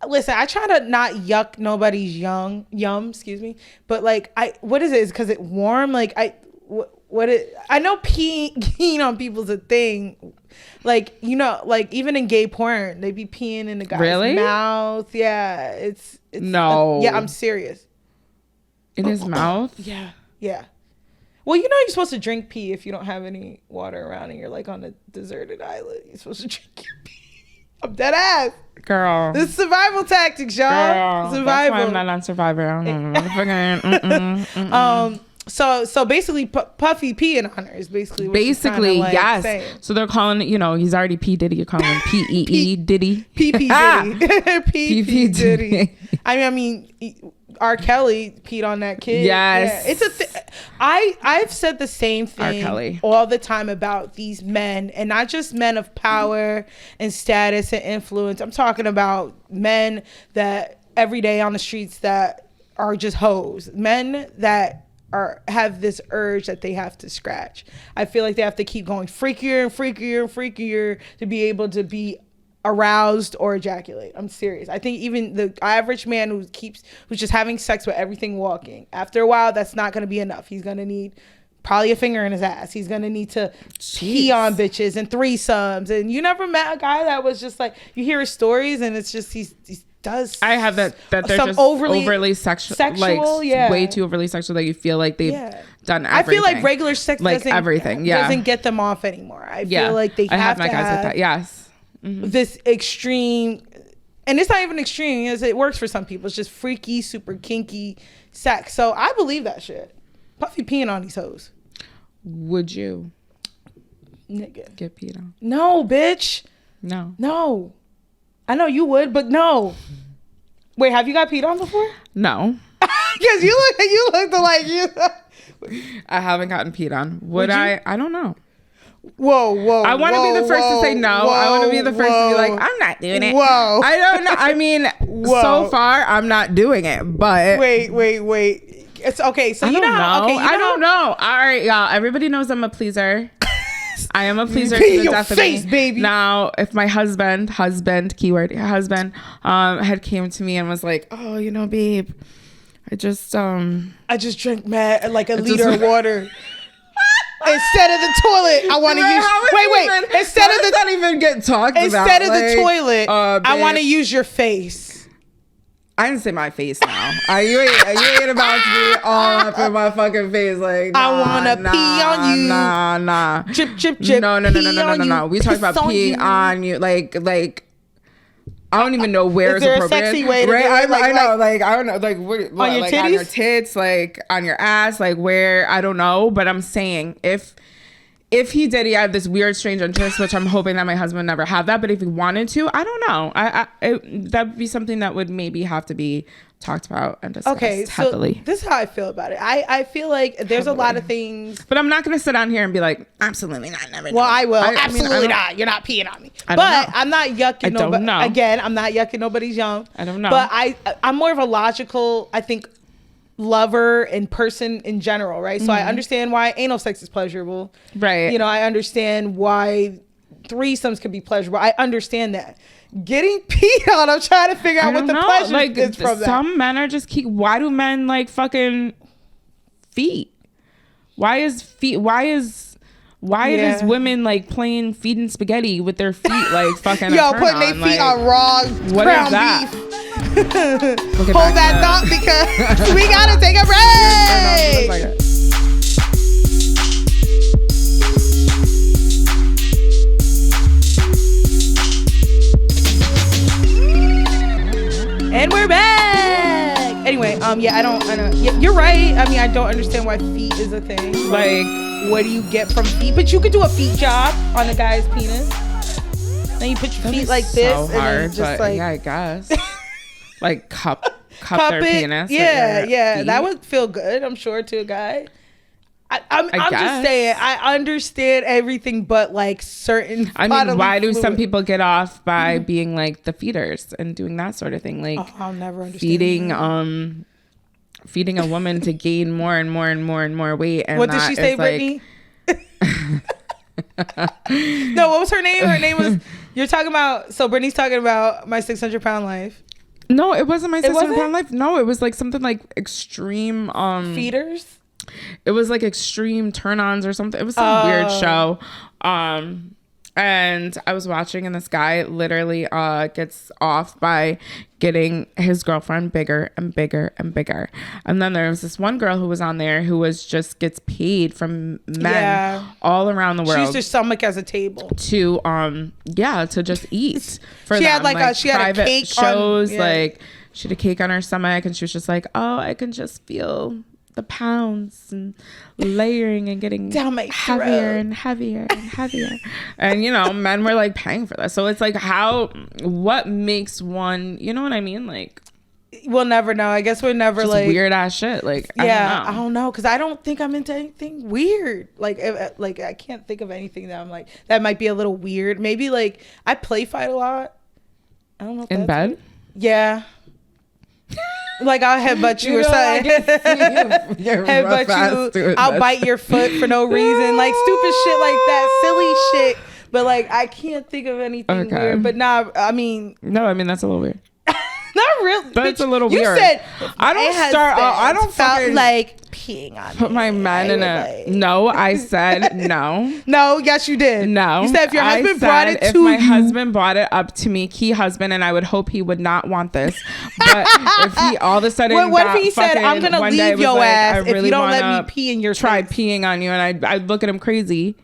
Listen, I try to not yuck nobody's yum, excuse me. But like, what is it? Is because it's warm? Like, I know peeing on people's a thing. Like, like even in gay porn, they be peeing in the guy's mouth. Yeah, it's no. Yeah, I'm serious. In his mouth? Yeah. Well, you're supposed to drink pee if you don't have any water around and you're like on a deserted island. You're supposed to drink your pee. I'm dead ass. Girl. This is survival tactics, y'all. Survival. That's why I'm not on Survivor. I don't know. So basically, Puffy peeing on her is basically what like yes. saying. So they're calling, he's already P Diddy. You're calling him P Diddy. P Diddy. P Diddy. I mean, R. Kelly peed on that kid. Yes, it's a. I've said the same thing R. Kelly. all the time about these men, and not just men of power and status and influence. I'm talking about men that every day on the streets that are just hoes. Men that have this urge that they have to scratch. I feel like they have to keep going freakier and freakier and freakier to be able to be aroused or ejaculate. I'm serious. I think even the average man who's just having sex with everything walking, after a while, that's not going to be enough. He's going to need probably a finger in his ass. He's going to need to pee on bitches and threesomes. And you never met a guy that was just like, you hear his stories and it's just, he's does. I have that they're just overly sexual, like way too overly sexual that you feel like they've done everything. I feel like regular sex like doesn't get them off anymore. I feel like they have to have like that. Yes. This extreme, and it's not even extreme, it works for some people. It's just freaky, super kinky sex. So I believe that shit. Puffy peeing on these hoes. Would you, nigga, get peed on? No, bitch. No. I know you would, but no. Wait, have you got peed on before? No. Because you looked like you. I haven't gotten peed on. Would I? I don't know. Whoa. I want to be the first to say no. I want to be the first to be like, I'm not doing it. Whoa. I don't know. I mean, so far, I'm not doing it, but. Wait. It's okay. So I don't know. Okay, I don't know. All right, y'all. Everybody knows I'm a pleaser. I am a pleaser to the death of me. Baby. Now, if my husband, keyword, husband, had came to me and was like, oh, babe, I just drank like a liter of water. Instead of the toilet, I want to use. Wait. Instead of the not even get talked about. Instead of the toilet, I want to use your face. I didn't say my face now. You ain't about to be all up in my fucking face like. Nah, I wanna pee on you. Nah. Chip. No. We talked about peeing on you, like. I don't even know where it's appropriate. Is there a sexy way to do it? I know, like I don't know, like what, on your titties? On your tits, like on your ass, like where I don't know. But I'm saying if he did, he had this weird, strange interest, which I'm hoping that my husband never had that. But if he wanted to, I don't know. That would be something that would maybe have to be talked about and discussed heavily. So this is how I feel about it. I feel like there's a lot of things. But I'm not going to sit down here and be like, absolutely not, never. Well, I will. Absolutely not. You're not peeing on me. But I'm not yucking nobody. Again, I'm not yucking nobody's yum. I don't know. But I'm more of a logical, I think, lover and person in general, right? So I understand why anal sex is pleasurable, right? I understand why threesomes can be pleasurable. I understand that. Getting peed on, I'm trying to figure out what the pleasure is from that. Some men are just why do men like fucking feet? Why is women like playing feet and spaghetti with their feet like fucking putting their feet on raw ground beef. Hold that thought because we gotta take a break. And we're back. Anyway, I don't. You're right. I mean, I don't understand why feet is a thing. Like, what do you get from feet? But you could do a feet job on a guy's penis. Then you put your feet like this, hard, and then just like, yeah, I guess. Like cup their penis. Yeah. That would feel good, I'm sure, to a guy. I'm just saying, I understand everything, but like certain. I mean, why do some people get off by being like the feeders and doing that sort of thing? Like, I'll never understand feeding a woman to gain more and more weight. And what did she say, Brittany? No, what was her name? Her name was. You're talking about. So Brittany's talking about my 600-pound life. No, it wasn't my 600-pound life. No, it was like something like extreme feeders. It was like extreme turn-ons or something. It was some weird show. And I was watching, and this guy literally gets off by getting his girlfriend bigger and bigger and bigger. And then there was this one girl who was on there who gets paid from men all around the world. She used her stomach as a table to just eat for she them. She had a cake shows. Like she had a cake on her stomach, and she was just like, oh, I can just feel the pounds and layering and getting down my heavier throat. and heavier and heavier. And, you know, men were like paying for that. So it's like, what makes one, you know what I mean? Like, we'll never know. I guess we're never just like weird ass shit. Like, I don't know. Cause I don't think I'm into anything weird. Like I can't think of anything that I'm like, that might be a little weird. Maybe like I play fight a lot. I don't know if in bed. Weird. Yeah. Like I'll headbutt you, or something. Headbutt you. I'll bite your foot for no reason. Like stupid shit like that. Silly shit. But like I can't think of anything weird. But nah, I mean. No, I mean that's a little weird. Not really. That's a little you weird. Said I don't fucking like peeing on put my man in a. No, I said no. No, yes, you did. No, you said if your husband brought it to you. If my husband brought it up to me, key husband, and I would hope he would not want this. But if he all of a sudden, what if he said, "I'm gonna leave your ass if you don't let me pee in your try face. peeing on you," and I'd look at him crazy.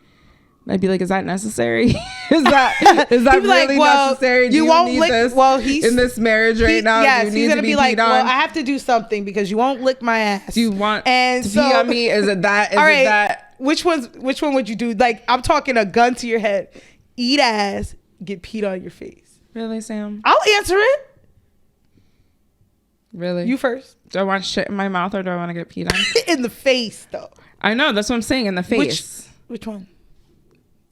I'd be like, is that necessary? is that really like, well, necessary? You won't need lick. this well, he's in this marriage right now. Yes, he's gonna be like, on? well, I have to do something because you won't lick my ass. Do you want and to so, pee on me? Is it that? Is all right, it that? Which one would you do? Like, I'm talking a gun to your head, eat ass, get peed on your face. Really, Sam? I'll answer it. Really? You first. Do I want shit in my mouth or do I want to get peed on? In the face, though. I know. That's what I'm saying. In the face. Which one?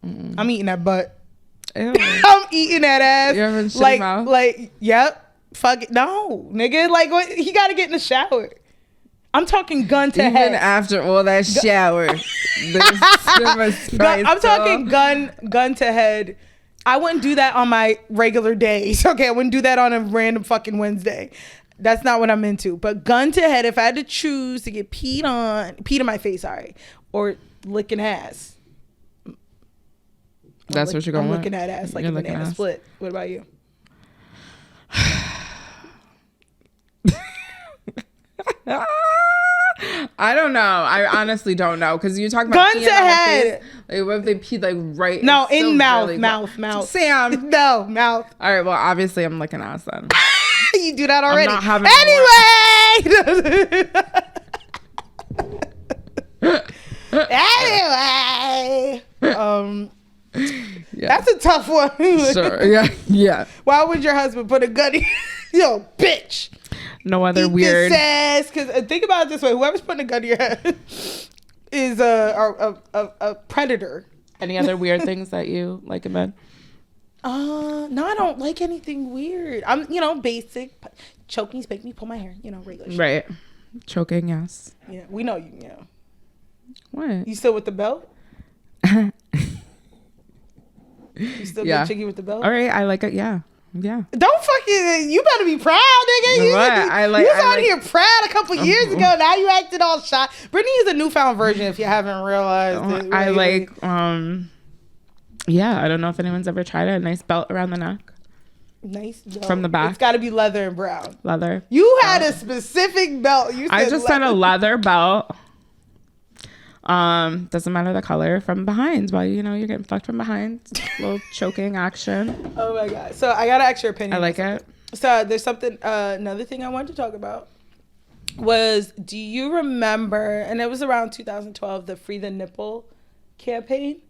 I'm eating that butt. Ew. I'm eating that ass. You ever shit like, mouth? like, yep. Fuck it. No, nigga. Like, what? He got to get in the shower. I'm talking gun to head. Even after all that shower. I'm talking gun to head. I wouldn't do that on my regular days. Okay, I wouldn't do that on a random fucking Wednesday. That's not what I'm into. But gun to head, if I had to choose to get peed in my face, sorry, or licking ass. That's what you're going with? I'm looking at ass like a banana split. What about you? I don't know. I honestly don't know because you talking gun about to head. Like, what if they peed like right? No, in mouth, really mouth. Sam, no mouth. All right. Well, obviously, I'm licking ass then. You do that already. I'm not having anyway. Yeah. That's a tough one. Sure. Yeah. Why would your husband put a gun in? Yo, bitch. No other Eat weird. Because think about it this way: whoever's putting a gun in your head is a predator. Any other weird things that you like in bed? No, I don't like anything weird. I'm, basic. Choking, spank me, pull my hair. Regular shit. Right. Choking, yes. Yeah, we know you. Yeah. What? You still with the belt? You still get jiggy with the belt? All right, I like it. Yeah. Don't fucking. You better be proud, nigga. What? You was out here proud a couple years ago. Now you acted all shy. Brittany is a newfound version. If you haven't realized it. I like. Yeah, I don't know if anyone's ever tried a nice belt around the neck. Nice belt. From the back. It's got to be leather and brown. Leather. You had a specific belt. You said I just had a leather belt. Doesn't matter the color, from behind. While you're getting fucked from behind. Little choking action. Oh my god. So I gotta ask your opinion. I like it. So there's something. Another thing I wanted to talk about was, do you remember? And it was around 2012, the Free the Nipple campaign,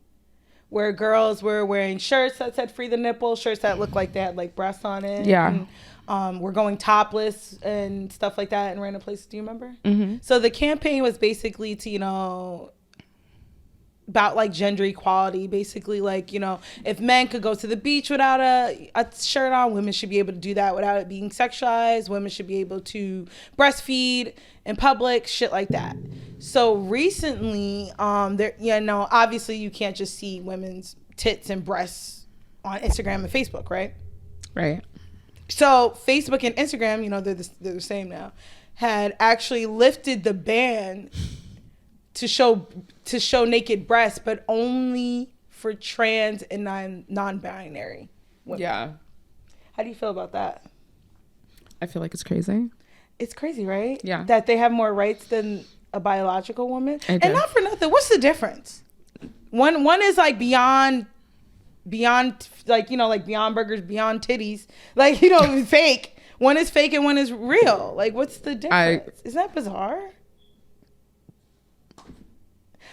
where girls were wearing shirts that said "Free the Nipple," shirts that looked like they had like breasts on it. Yeah. And, we're going topless and stuff like that in random places. Do you remember? Mm-hmm. So the campaign was basically to, about like gender equality, basically like, if men could go to the beach without a shirt on, women should be able to do that without it being sexualized. Women should be able to breastfeed in public, shit like that. So recently, obviously you can't just see women's tits and breasts on Instagram and Facebook, right? Right. So Facebook and Instagram, they're the same now, had actually lifted the ban to show naked breasts, but only for trans and non-binary women. Yeah. How do you feel about that? I feel like it's crazy. It's crazy, right? Yeah. That they have more rights than a biological woman. And not for nothing. What's the difference? One is like beyond like, like Beyond Burgers, Beyond Titties, like, fake. One is fake and one is real. Like, what's the difference? Isn't that bizarre?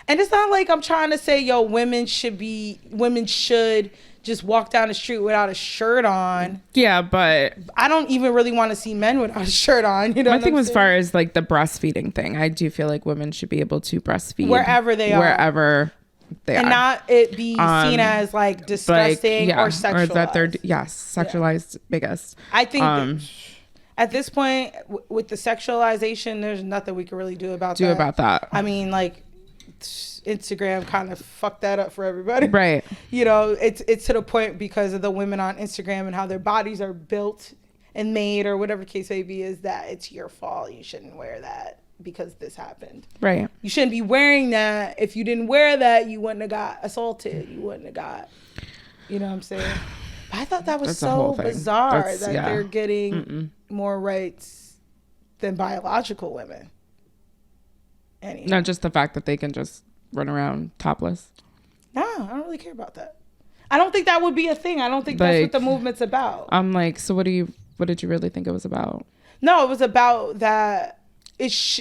And it's not like I'm trying to say, yo, women should just walk down the street without a shirt on. Yeah, but I don't even really want to see men without a shirt on. You know, I think as far as like the breastfeeding thing, I do feel like women should be able to breastfeed wherever they are, and not it be seen as like disgusting or sexualized. Or that they're sexualized biggest. I think at this point with the sexualization, there's nothing we can really do about that. I mean, like Instagram kind of fucked that up for everybody, right? You know, it's to the point because of the women on Instagram and how their bodies are built and made or whatever the case may be, is that it's your fault. You shouldn't wear that because this happened. Right. You shouldn't be wearing that. If you didn't wear that, you wouldn't have got assaulted. You wouldn't have got, you know what I'm saying? But I thought that was so bizarre that they're getting more rights than biological women. Anyhow. Not just the fact that they can just run around topless. No, I don't really care about that. I don't think that would be a thing. I don't think that's what the movement's about. I'm like, so what did you really think it was about? No, it was about that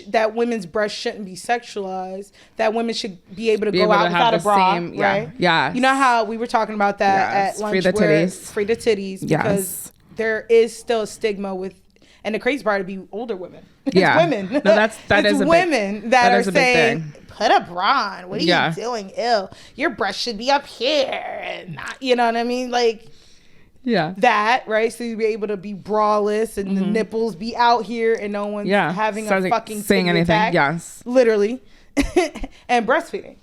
that women's breasts shouldn't be sexualized. That women should be able to go out without a bra, right? Yeah. You know how we were talking about that at lunch? Free the titties. Free the titties. Because there is still a stigma with, and the crazy part would be older women. It's women. No, that is women that are saying, put a bra on. What are you doing? Ew. Your breast should be up here and not, you know what I mean? Like, that, right? So you'd be able to be braless and the nipples be out here and no one's having a fucking saying anything. Attack, yes. Literally. And breastfeeding.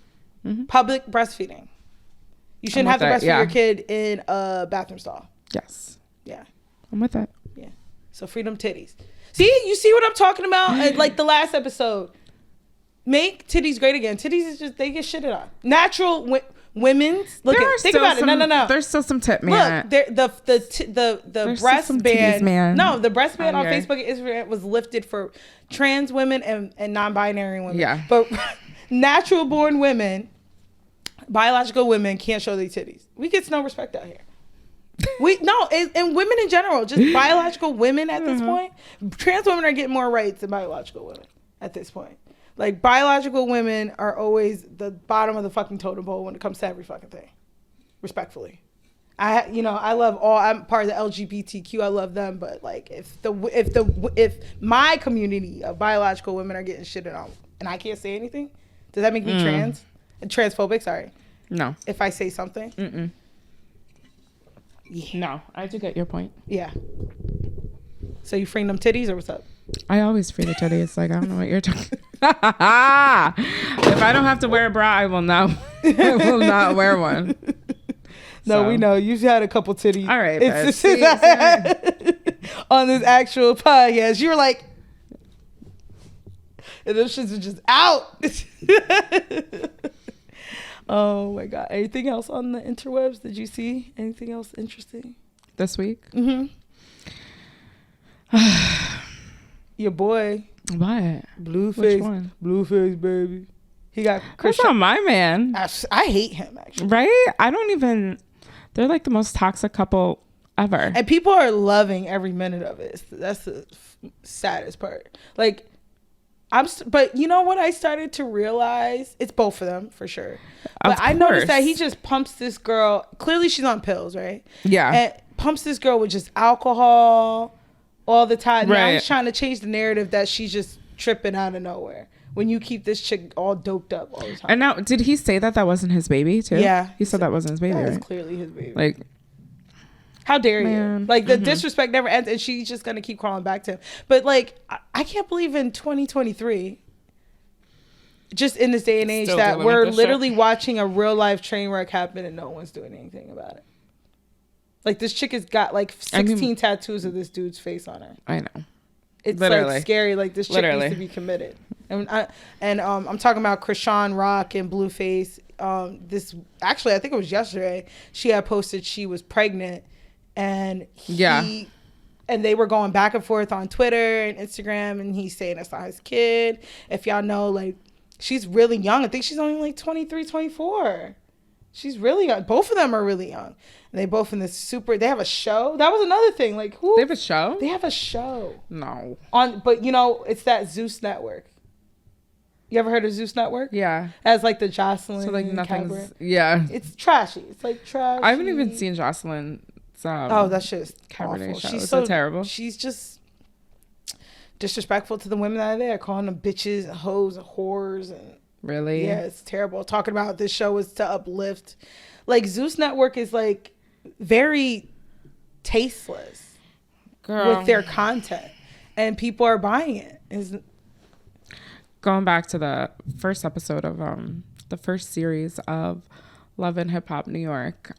Public breastfeeding. You shouldn't have to breastfeed your kid in a bathroom stall. Yes. Yeah. I'm with that. Yeah. So freedom titties. See, you see what I'm talking about? Like the last episode. Make titties great again. Titties is just, they get shitted on. Natural women's. Think about it. No. There's still some tit man. Look, the breast band. Man. No, the breast band on Facebook and Instagram was lifted for trans women and non-binary women. Yeah. But natural born women, biological women can't show their titties. We get no respect out here. And women in general, just biological women at this point. Trans women are getting more rights than biological women at this point. Like, biological women are always the bottom of the fucking totem pole when it comes to every fucking thing. Respectfully. I love I'm part of the LGBTQ. I love them, but like if my community of biological women are getting shitted on and I can't say anything, does that make me transphobic? Sorry. No. If I say something? Yeah. No, I do get your point. Yeah. So you freeing them titties or what's up? I always free the titties. Like, I don't know what you're talking. If I don't have to wear a bra, I will not wear one. No, we know you've had a couple titties. All right, on this actual podcast, you were like, and those shits are just out. Oh my god! Anything else on the interwebs? Did you see anything else interesting this week? Your boy. What? Blueface. Which one? Blueface, baby. He got That's not my man. I hate him, actually. Right? They're like the most toxic couple ever. And people are loving every minute of it. That's the saddest part. Like, but you know what I started to realize? It's both of them, for sure. But I noticed that he just pumps this girl. Clearly, she's on pills, right? Yeah. And pumps this girl with just alcohol all the time. Right. Now he's trying to change the narrative that she's just tripping out of nowhere. When you keep this chick all doped up all the time. And now, did he say that wasn't his baby too? Yeah. He said that wasn't his baby, That right? is clearly his baby. Like, how dare you? Like, the disrespect never ends, and she's just gonna keep crawling back to him. But like, I can't believe in 2023, just in this day and age, that we're literally watching a real life train wreck happen and no one's doing anything about it. Like, this chick has got like 16 tattoos of this dude's face on her. I know. It's like scary. Like, this chick needs to be committed. And I'm talking about Krishan Rock and Blueface. This actually, I think it was yesterday. She had posted she was pregnant, and and they were going back and forth on Twitter and Instagram, and he's saying that's not his kid. If y'all know, like, she's really young. I think she's only like 23, 24. She's really young. Both of them are really young. And they both in this they have a show. That was another thing. Like, who? They have a show? They have a show. No. But you know, it's that Zeus network. You ever heard of Zeus Network? Yeah. As like the Jocelyn. So like nothing's. Cabaret. Yeah. It's trashy. It's like trashy. I haven't even seen Jocelyn. Oh, that's just Cabaret awful. show. She's so terrible. She's just disrespectful to the women that are there, calling them bitches, hoes, and whores, and really, yeah, it's terrible. Talking about this show is to uplift. Like Zeus Network is like very tasteless with their content, and people are buying it. Going back to the first episode of the first series of Love and Hip Hop New York,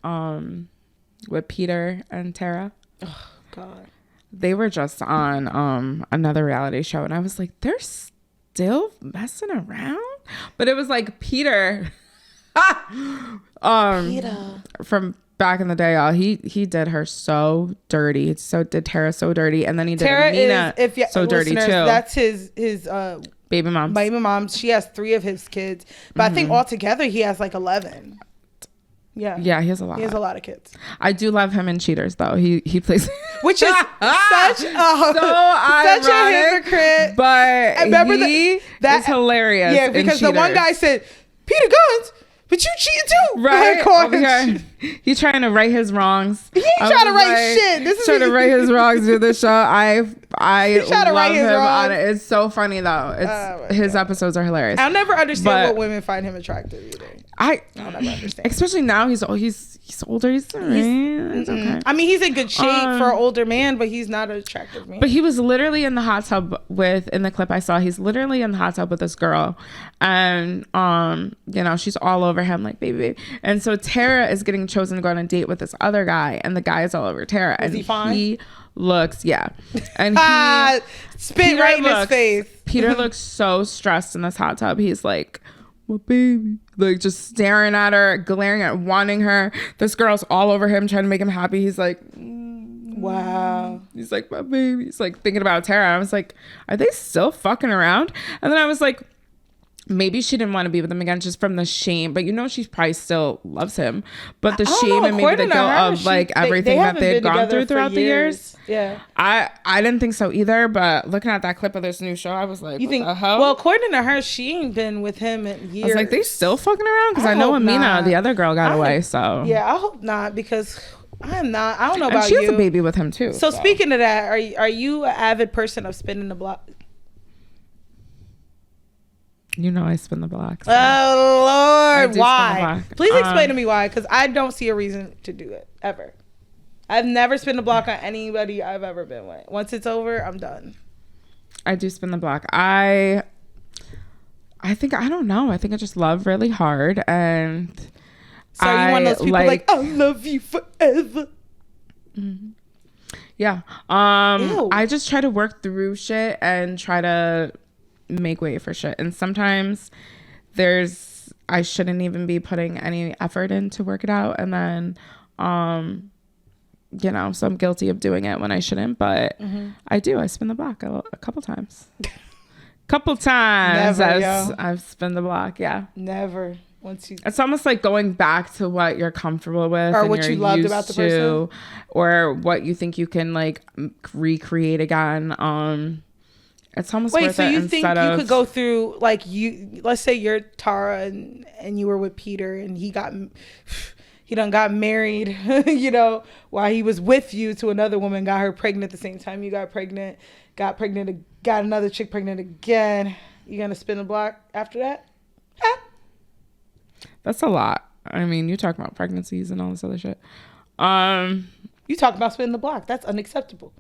with Peter and Tara. Oh God. They were just on another reality show, and I was like, they're still messing around? But it was like Peter. Peter. From back in the day, y'all, he did her so dirty. So did Tara so dirty, and then he did Amina so dirty too. That's his baby mom. Baby mom. She has 3 of his kids, but I think altogether he has like 11. Yeah. Yeah, he has a lot. He has a lot of kids. I do love him in Cheaters though. He plays, which is such a hypocrite. But I remember that is hilarious. Yeah, because the one guy said, "Peter Guns, but you cheated too." Right. He's trying to right his wrongs. He ain't trying to write shit. This is trying to right his wrongs with the show. I love him on it. It's so funny though. His episodes are hilarious. I'll never understand what women find him attractive either. I'll never understand. Especially now, he's older. It's okay. I mean, he's in good shape for an older man, but he's not an attractive man. But he was literally in the hot tub in the clip I saw, he's literally in the hot tub with this girl, and she's all over him like baby. And so Tara is getting chosen to go on a date with this other guy, and the guy is all over Tara. Is he fine? He looks, yeah. And spit right in his face. Peter looks so stressed in this hot tub. He's like, "My baby," like just staring at her, glaring at, wanting her. This girl's all over him, trying to make him happy. He's like, wow. He's like, "My baby." He's like thinking about Tara. I was like, are they still fucking around? And then I was like, maybe she didn't want to be with him again just from the shame, but she probably still loves him. But the shame and maybe the guilt of like everything that they'd gone through throughout the years. Yeah. I didn't think so either, but looking at that clip of this new show, I was like, what the hell? Well, according to her, she ain't been with him in years. I was like, they still fucking around? Because I know Amina, the other girl, got away, so. Yeah, I hope not, because I don't know about and she has a baby with him too. So speaking of that, are you an avid person of spinning the block? I spin the block. So. Oh Lord, why? Please explain to me why, because I don't see a reason to do it ever. I've never spin the block on anybody I've ever been with. Once it's over, I'm done. I do spin the block. I think, I don't know. I think I just love really hard, and so you one of those people like I love you forever. Mm-hmm. Yeah. I just try to work through shit and try to make way for shit, and sometimes I shouldn't even be putting any effort in to work it out, and then so I'm guilty of doing it when I shouldn't, but I spin the block a couple times. Never, I've spun the block. Yeah, never. It's almost like going back to what you're comfortable with, or what you loved about the person, or what you think you can like recreate again. It's almost worth it. So you think you could go through, like, let's say you're Tara and you were with Peter and he done got married, while he was with you to another woman, got her pregnant at the same time you got pregnant, got another chick pregnant again. You gonna spin the block after that? That's a lot. I mean, you talk about pregnancies and all this other shit. You talk about spinning the block. That's unacceptable.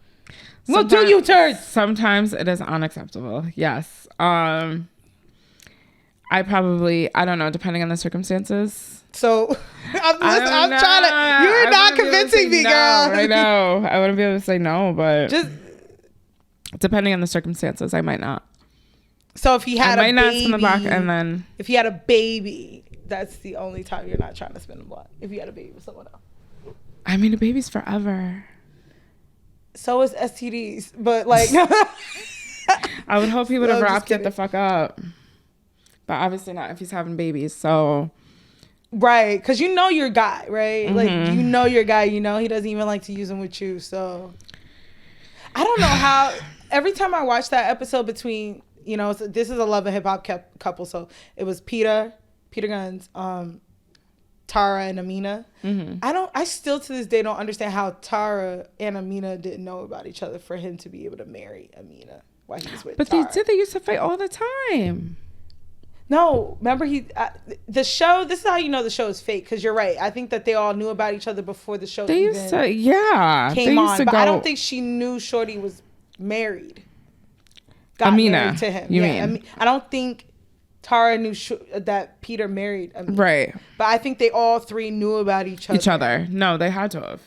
Well, do you turn? Sometimes it is unacceptable. Yes. I don't know, depending on the circumstances. So I'm trying to. You're not convincing me, girl. I know. I wouldn't be able to say no, but just depending on the circumstances, I might not. So if he had a baby, not spin the block, and then if he had a baby, that's the only time you're not trying to spin the block. If you had a baby with someone else. I mean, a baby's forever. So is STDs, but like I would hope he would have wrapped it the fuck up, but obviously not if he's having babies. So right, because your guy, right? Like your guy. He doesn't even like to use them with you. So I don't know how. Every time I watch that episode between you know, so this is a love and hip hop couple. So it was Peter Guns, Tara and Amina. I still to this day don't understand how Tara and Amina didn't know about each other for him to be able to marry Amina while he was with Tara. They used to fight all the time. No, remember the show. This is how you know the show is fake, because you're right. I think that they all knew about each other before the show came on. But I don't think she knew Shorty was married. Amina, married to him. You mean? I don't think Tara knew that Peter married Amina. Right. But I think they all three knew about each other. No, they had to have.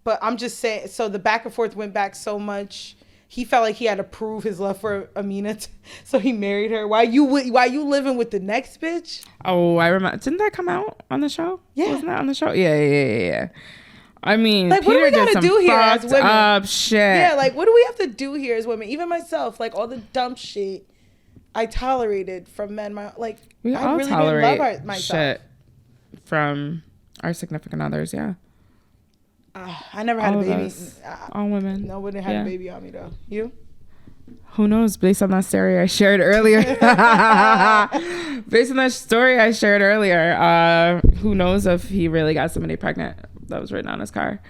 But I'm just saying. So the back and forth went back so much. He felt like he had to prove his love for Amina, so he married her. Why you living with the next bitch? Oh, I remember. Didn't that come out on the show? Yeah. Wasn't that on the show? Yeah. I mean, like, what do we gotta do here as women? Up shit. Yeah, like, what do we have to do here as women? Even myself, like, all the dumb shit I tolerated from men. I really tolerate didn't love myself. Shit from our significant others. Yeah. I never had a baby. All women. No one had a baby on me though. You? Who knows? Based on that story I shared earlier. Based on that story I shared earlier, who knows if he really got somebody pregnant that was written on his car.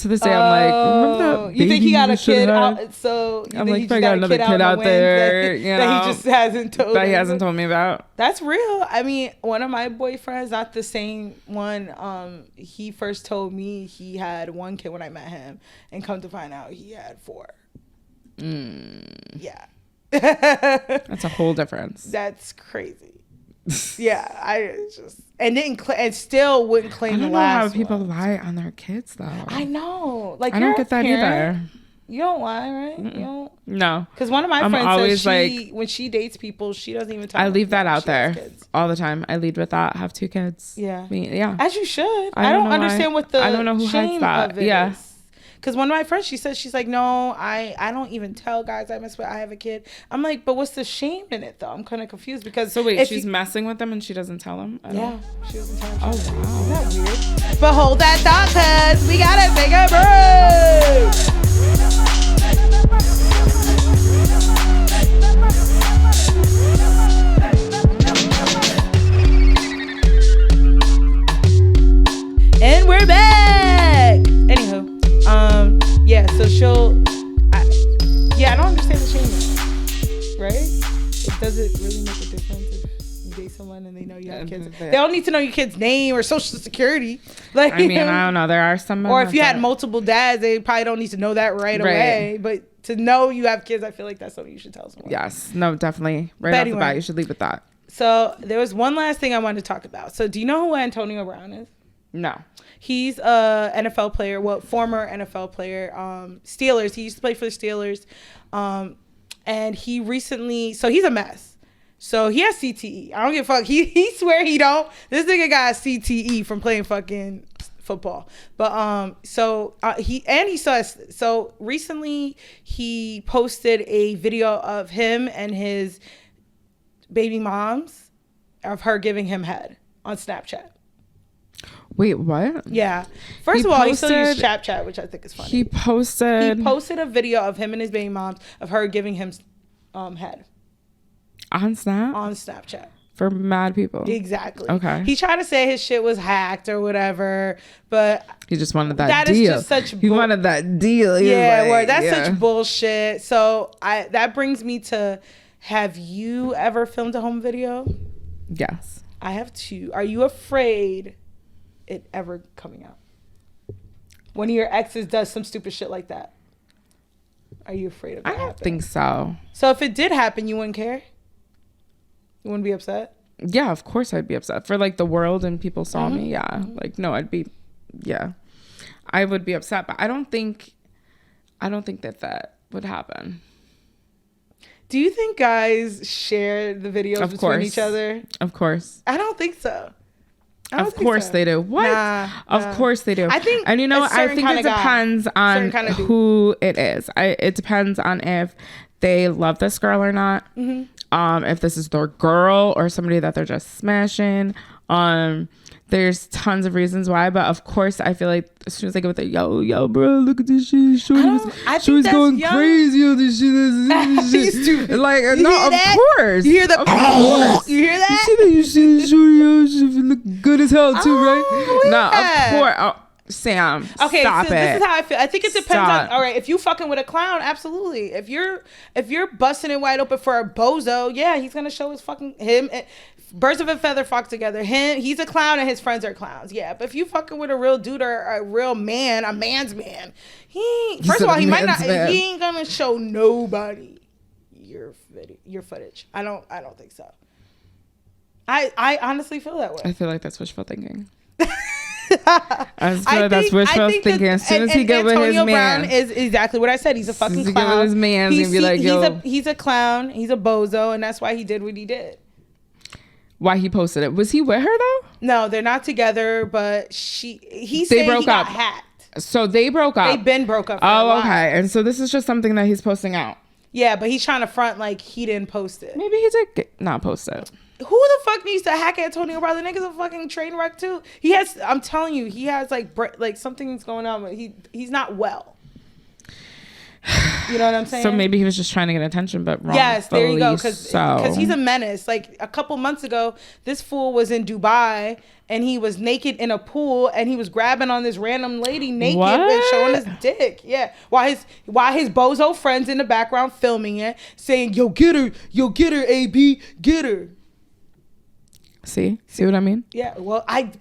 To this day, I'm like, remember that you think he got a kid had? out? So you I'm think like, he I just got another kid out there, that he just hasn't told. That he hasn't told me about. That's real. I mean, one of my boyfriends, not the same one. He first told me he had one kid when I met him, and come to find out he had 4. Yeah. That's a whole difference. That's crazy. Yeah, and still wouldn't claim the last one. I don't know how people lie on their kids though. I know. Like, I don't get that either. You don't lie, right? You don't. No. Because one of my friends says when she dates people, she doesn't even tell them. I leave that out there all the time. I lead with that. Have 2 kids. Yeah. Yeah. As you should. I don't understand what the I don't know who hides that. Of it is. Because one of my friends, she's like, no, I don't even tell guys I mess with. I have a kid. I'm like, but what's the shame in it though? I'm kind of confused because. So wait, she's messing with them and she doesn't tell them? Yeah, she doesn't tell them. Oh wow, isn't that weird? But hold that thought, cause we gotta take a break. And we're back. Anywho, yeah, so I don't understand the shame, right? Does it really make a difference if you date someone and they know you have kids? They don't need to know your kid's name or social security. Like, I mean, I don't know. There are some. Or if you had multiple dads, they probably don't need to know that right away. But to know you have kids, I feel like that's something you should tell someone. Yes. No, definitely. Right off the bat, you should leave with that. So there was one last thing I wanted to talk about. So do you know who Antonio Brown is? No. He's a NFL player, former NFL player, Steelers. He used to play for the Steelers. And he recently, so he's a mess. So he has CTE. I don't give a fuck. He swear he don't. This nigga got CTE from playing fucking football. But so recently he posted a video of him and his baby moms, of her giving him head on Snapchat. Wait, what? Yeah. First of all, he still uses Snapchat, which I think is funny. He posted a video of him and his baby moms, of her giving him head. On Snap? On Snapchat. For mad people. Exactly. Okay. He tried to say his shit was hacked or whatever, but he just wanted that deal. Is just such he wanted that deal. That's such bullshit. So that brings me to, have you ever filmed a home video? Yes. I have 2. Are you afraid it ever coming out? One of your exes does some stupid shit like that. Are you afraid of that? I don't think so. So if it did happen, you wouldn't care? You wouldn't be upset? Yeah, of course I'd be upset. For like the world and people saw me. Yeah. Like, no, I would be upset, but I don't think that would happen. Do you think guys share the videos between each other? Of course. I don't think so. Of course they do. What? Of course they do. I think, and I think it depends on who it is. It depends on if they love this girl or not. If this is their girl or somebody that they're just smashing. There's tons of reasons why, but of course I feel like as soon as I get with it, yo, bro, look at this shit. Shorty's going crazy on this shit. Like, no, of course. You hear the You hear that? You see that shorty look good as hell too, right? No, of course. Oh, Sam, okay, stop so it. This is how I feel. I think it depends Stop. on. All right, if you fucking with a clown, absolutely. If you're busting it wide open for a bozo, yeah, he's gonna show his fucking him. Birds of a feather flock together. He's a clown and his friends are clowns. Yeah, but if you fucking with a real dude or a real man, a man's man, first of all, he might not. Man. He ain't gonna show nobody your footage. I don't think so. I honestly feel that way. I feel like that's wishful thinking. I feel like that's wishful thinking. As soon as he get with his man, Brown is exactly what I said. He's a fucking clown. Get with his man, he'd be like, yo, he's a clown. He's a bozo, and that's why he did what he did. Why he posted it? Was he with her though? No, they're not together. But he got hacked. So they broke up. They've been broke up. Oh, okay. And so this is just something that he's posting out. Yeah, but he's trying to front like he didn't post it. Maybe he did not post it. Who the fuck needs to hack Antonio Brown? The nigga's a fucking train wreck too. He has. I'm telling you, he has like something's going on. But he's not well. You know what I'm saying? So maybe he was just trying to get attention, but wrong. Yes, there you go. Because he's a menace. Like a couple months ago, this fool was in Dubai and he was naked in a pool and he was grabbing on this random lady naked and showing his dick. Yeah, while his bozo friends in the background filming it, saying, "Yo, get her, AB, get her." See what I mean? Yeah. Well, it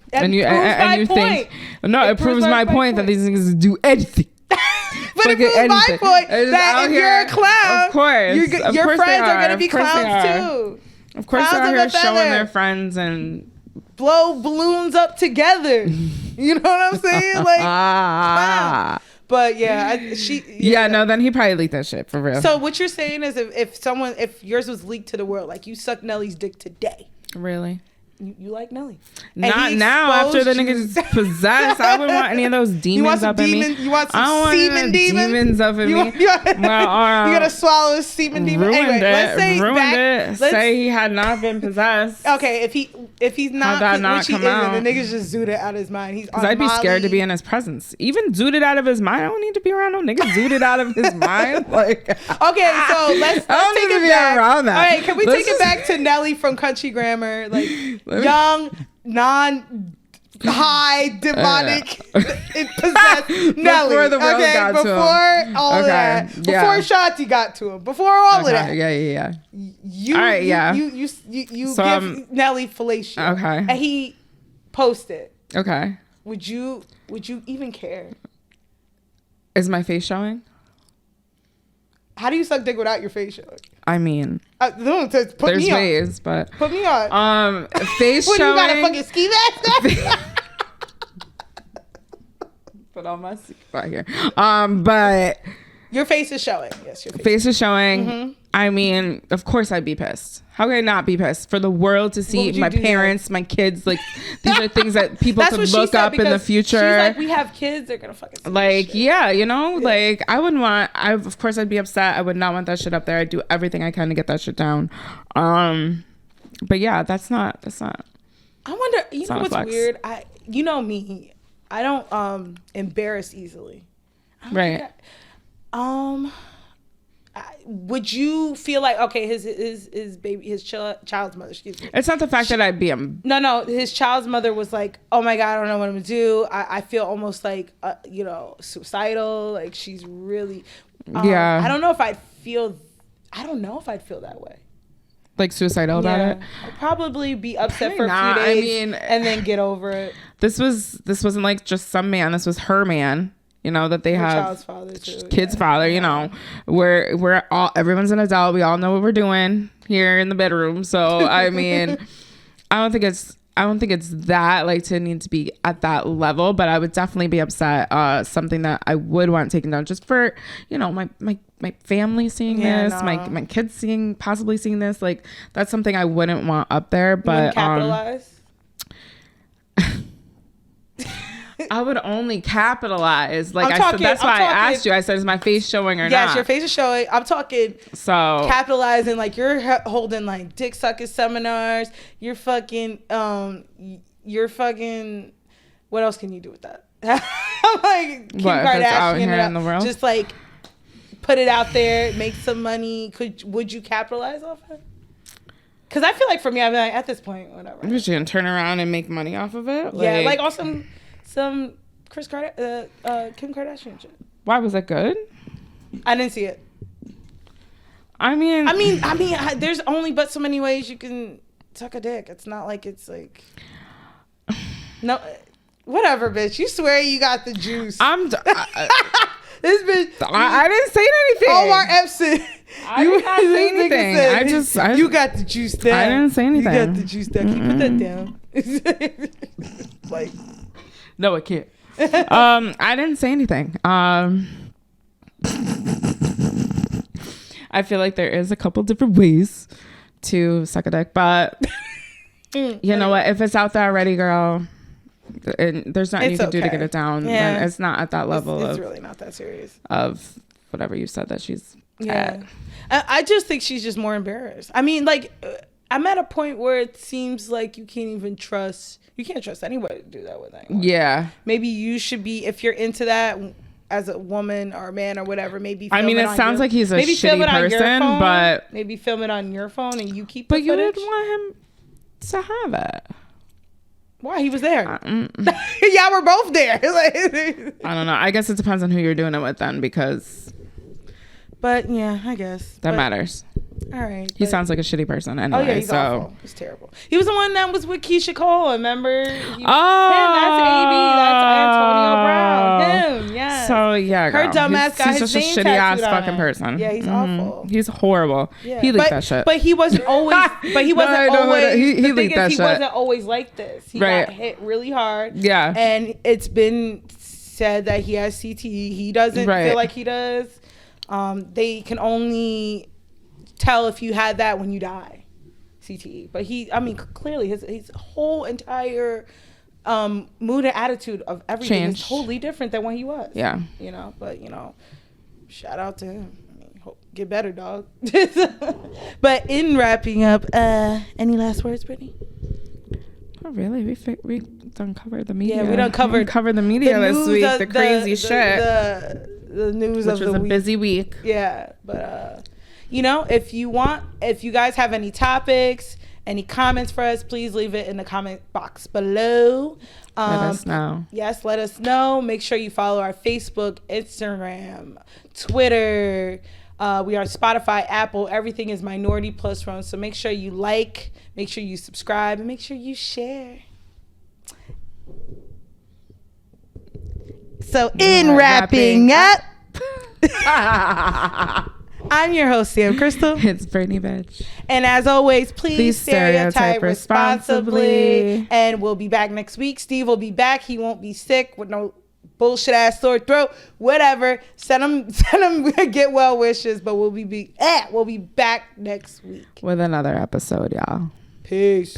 proves my point that these niggas do anything. But it proves my point that if you're a clown, of course, your friends are going to be clowns too. Of course, they're out here showing their friends and blow balloons up together. You know what I'm saying? Like, clown. But yeah, then he probably leaked that shit for real. So what you're saying is if yours was leaked to the world, like you sucked Nelly's dick today. Really? You like Nelly? Not now. After the niggas possessed, I wouldn't want any of those demons up in me. You want some semen demons up in me? You gotta swallow a semen demon. Anyway, let's say say he had not been possessed. Okay, if he's not, which he isn't, the niggas just zooted out of his mind. He's on I'd be scared to be in his presence. Even zooted out of his mind. I don't need to be around no niggas zooted out of his mind. Like, okay, so let's take it back. Around that. All right, can we take it back to Nelly from Country Grammar? Like, young, high, demonic, possessed Nelly. Before the world got to him. All of that. Before Shanti got to him. Before all of that. Yeah. You give Nelly fellatio. Okay. And he posted. Okay. Would you even care? Is my face showing? How do you suck dick without your face showing? I mean, there's ways, but put me on. Face showing. You got a fucking ski mask? Put on my seat right here. But your face is showing. Yes, your face is showing. Mm-hmm. I mean, of course I'd be pissed. How could I not be pissed? For the world to see my parents, my kids, like these are things that people could look up in the future. She's like, we have kids, they're gonna fucking see like, yeah, you know, like of course I'd be upset. I would not want that shit up there. I'd do everything I can to get that shit down. But yeah, that's not. I wonder. You know what's weird? You know me. I don't embarrass easily. Right. Would you feel like, okay, his baby, his child's mother, excuse me. It's not the fact that I'd be No, his child's mother was like, oh my God, I don't know what I'm gonna do. I feel almost like, suicidal. Like she's really, yeah. I don't know if I'd feel that way. Like suicidal about it? I'd probably be upset for a few days and then get over it. This wasn't like just some man. This was her man. You know, that they have kid's father, you know, we're all, everyone's an adult. We all know what we're doing here in the bedroom. So, I mean, I don't think it's that like to need to be at that level, but I would definitely be upset. Something that I would want taken down just for, you know, my family seeing this, my kids possibly seeing this. Like that's something I wouldn't want up there, but, capitalize. I would only capitalize. Like that's why I asked you. I said, is my face showing or not? Yes, your face is showing. I'm talking so capitalizing, like you're holding like dick sucking seminars. You're fucking what else can you do with that? Like Kim Kardashian out here in the world? Just like put it out there, make some money. Would you capitalize off it? Because I feel like for me, I'm like, at this point, whatever. You're gonna turn around and make money off of it? Yeah, like on some Kim Kardashian shit. Why, was that good? I didn't see it. I mean, there's only but so many ways you can suck a dick. It's not like it's like no, whatever, bitch. You swear you got the juice. This bitch. I didn't say anything. Omar Epson. I did not say anything. You got the juice down. I didn't say anything. You got the juice down. Can you put that down? Like, no, I can't. I didn't say anything. I feel like there is a couple different ways to suck a dick, but you know what? If it's out there already, girl, and there's nothing you can do to get it down. Yeah. Then it's not at that level. It's really not that serious. Of whatever you said that she's at. I just think she's just more embarrassed. I mean, like, I'm at a point where it seems like you can't trust anybody to do that with anyone. Yeah. Maybe you should be, if you're into that as a woman or a man or whatever, maybe film it sounds like he's a shitty person, but maybe film it on your phone and you keep the footage. But you would want him to have it. Why? He was there. Yeah, we're both there. I don't know. I guess it depends on who you're doing it with then, because. But yeah, I guess that matters. All right. He sounds like a shitty person anyway. Oh yeah, he's awful. He's terrible. He was the one that was with Keisha Cole. Remember? Him, that's Amy. That's Antonio Brown. Him. Yeah. So yeah, girl. Her dumbass got his name tattooed on him. He's just a shitty ass fucking person. Yeah, he's awful. He's horrible. Yeah. He leaked that shit. But he wasn't always. But he wasn't always. He leaked that shit. He wasn't always like this. He got hit really hard. Yeah. And it's been said that he has CTE. He doesn't feel like he does. They can only tell if you had that when you die, CTE. But clearly his whole entire mood and attitude of everything is totally different than when he was. Yeah. But shout out to him. Get better, dog. But in wrapping up, any last words, Brittany? Oh, really? We done covered the media. Yeah, we done covered the media this week. The crazy shit. The news which of was the a week. Busy week. Yeah, but if you guys have any topics, any comments for us, please leave it in the comment box below. Let us know. Yes, let us know. Make sure you follow our Facebook, Instagram, Twitter. We are Spotify, Apple. Everything is MinorityPlus1. So make sure you like, make sure you subscribe, and make sure you share. So in wrapping up, I'm your host, Sam Crystal. It's Brittany Bitch. And as always, please stereotype responsibly. And we'll be back next week. Steve will be back. He won't be sick with no bullshit ass sore throat. Whatever. Send him get well wishes. But we'll be back next week with another episode, y'all. Peace.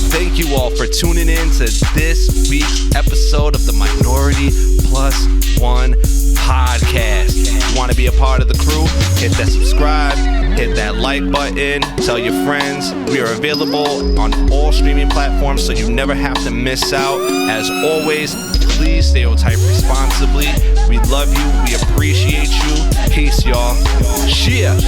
Thank you all for tuning in to this week's episode of the Minority Plus One Podcast. If you want to be a part of the crew, hit that subscribe, hit that like button, tell your friends. We are available on all streaming platforms, so you never have to miss out. As always, please stereotype responsibly. We love you. We appreciate you. Peace, y'all. Cheers.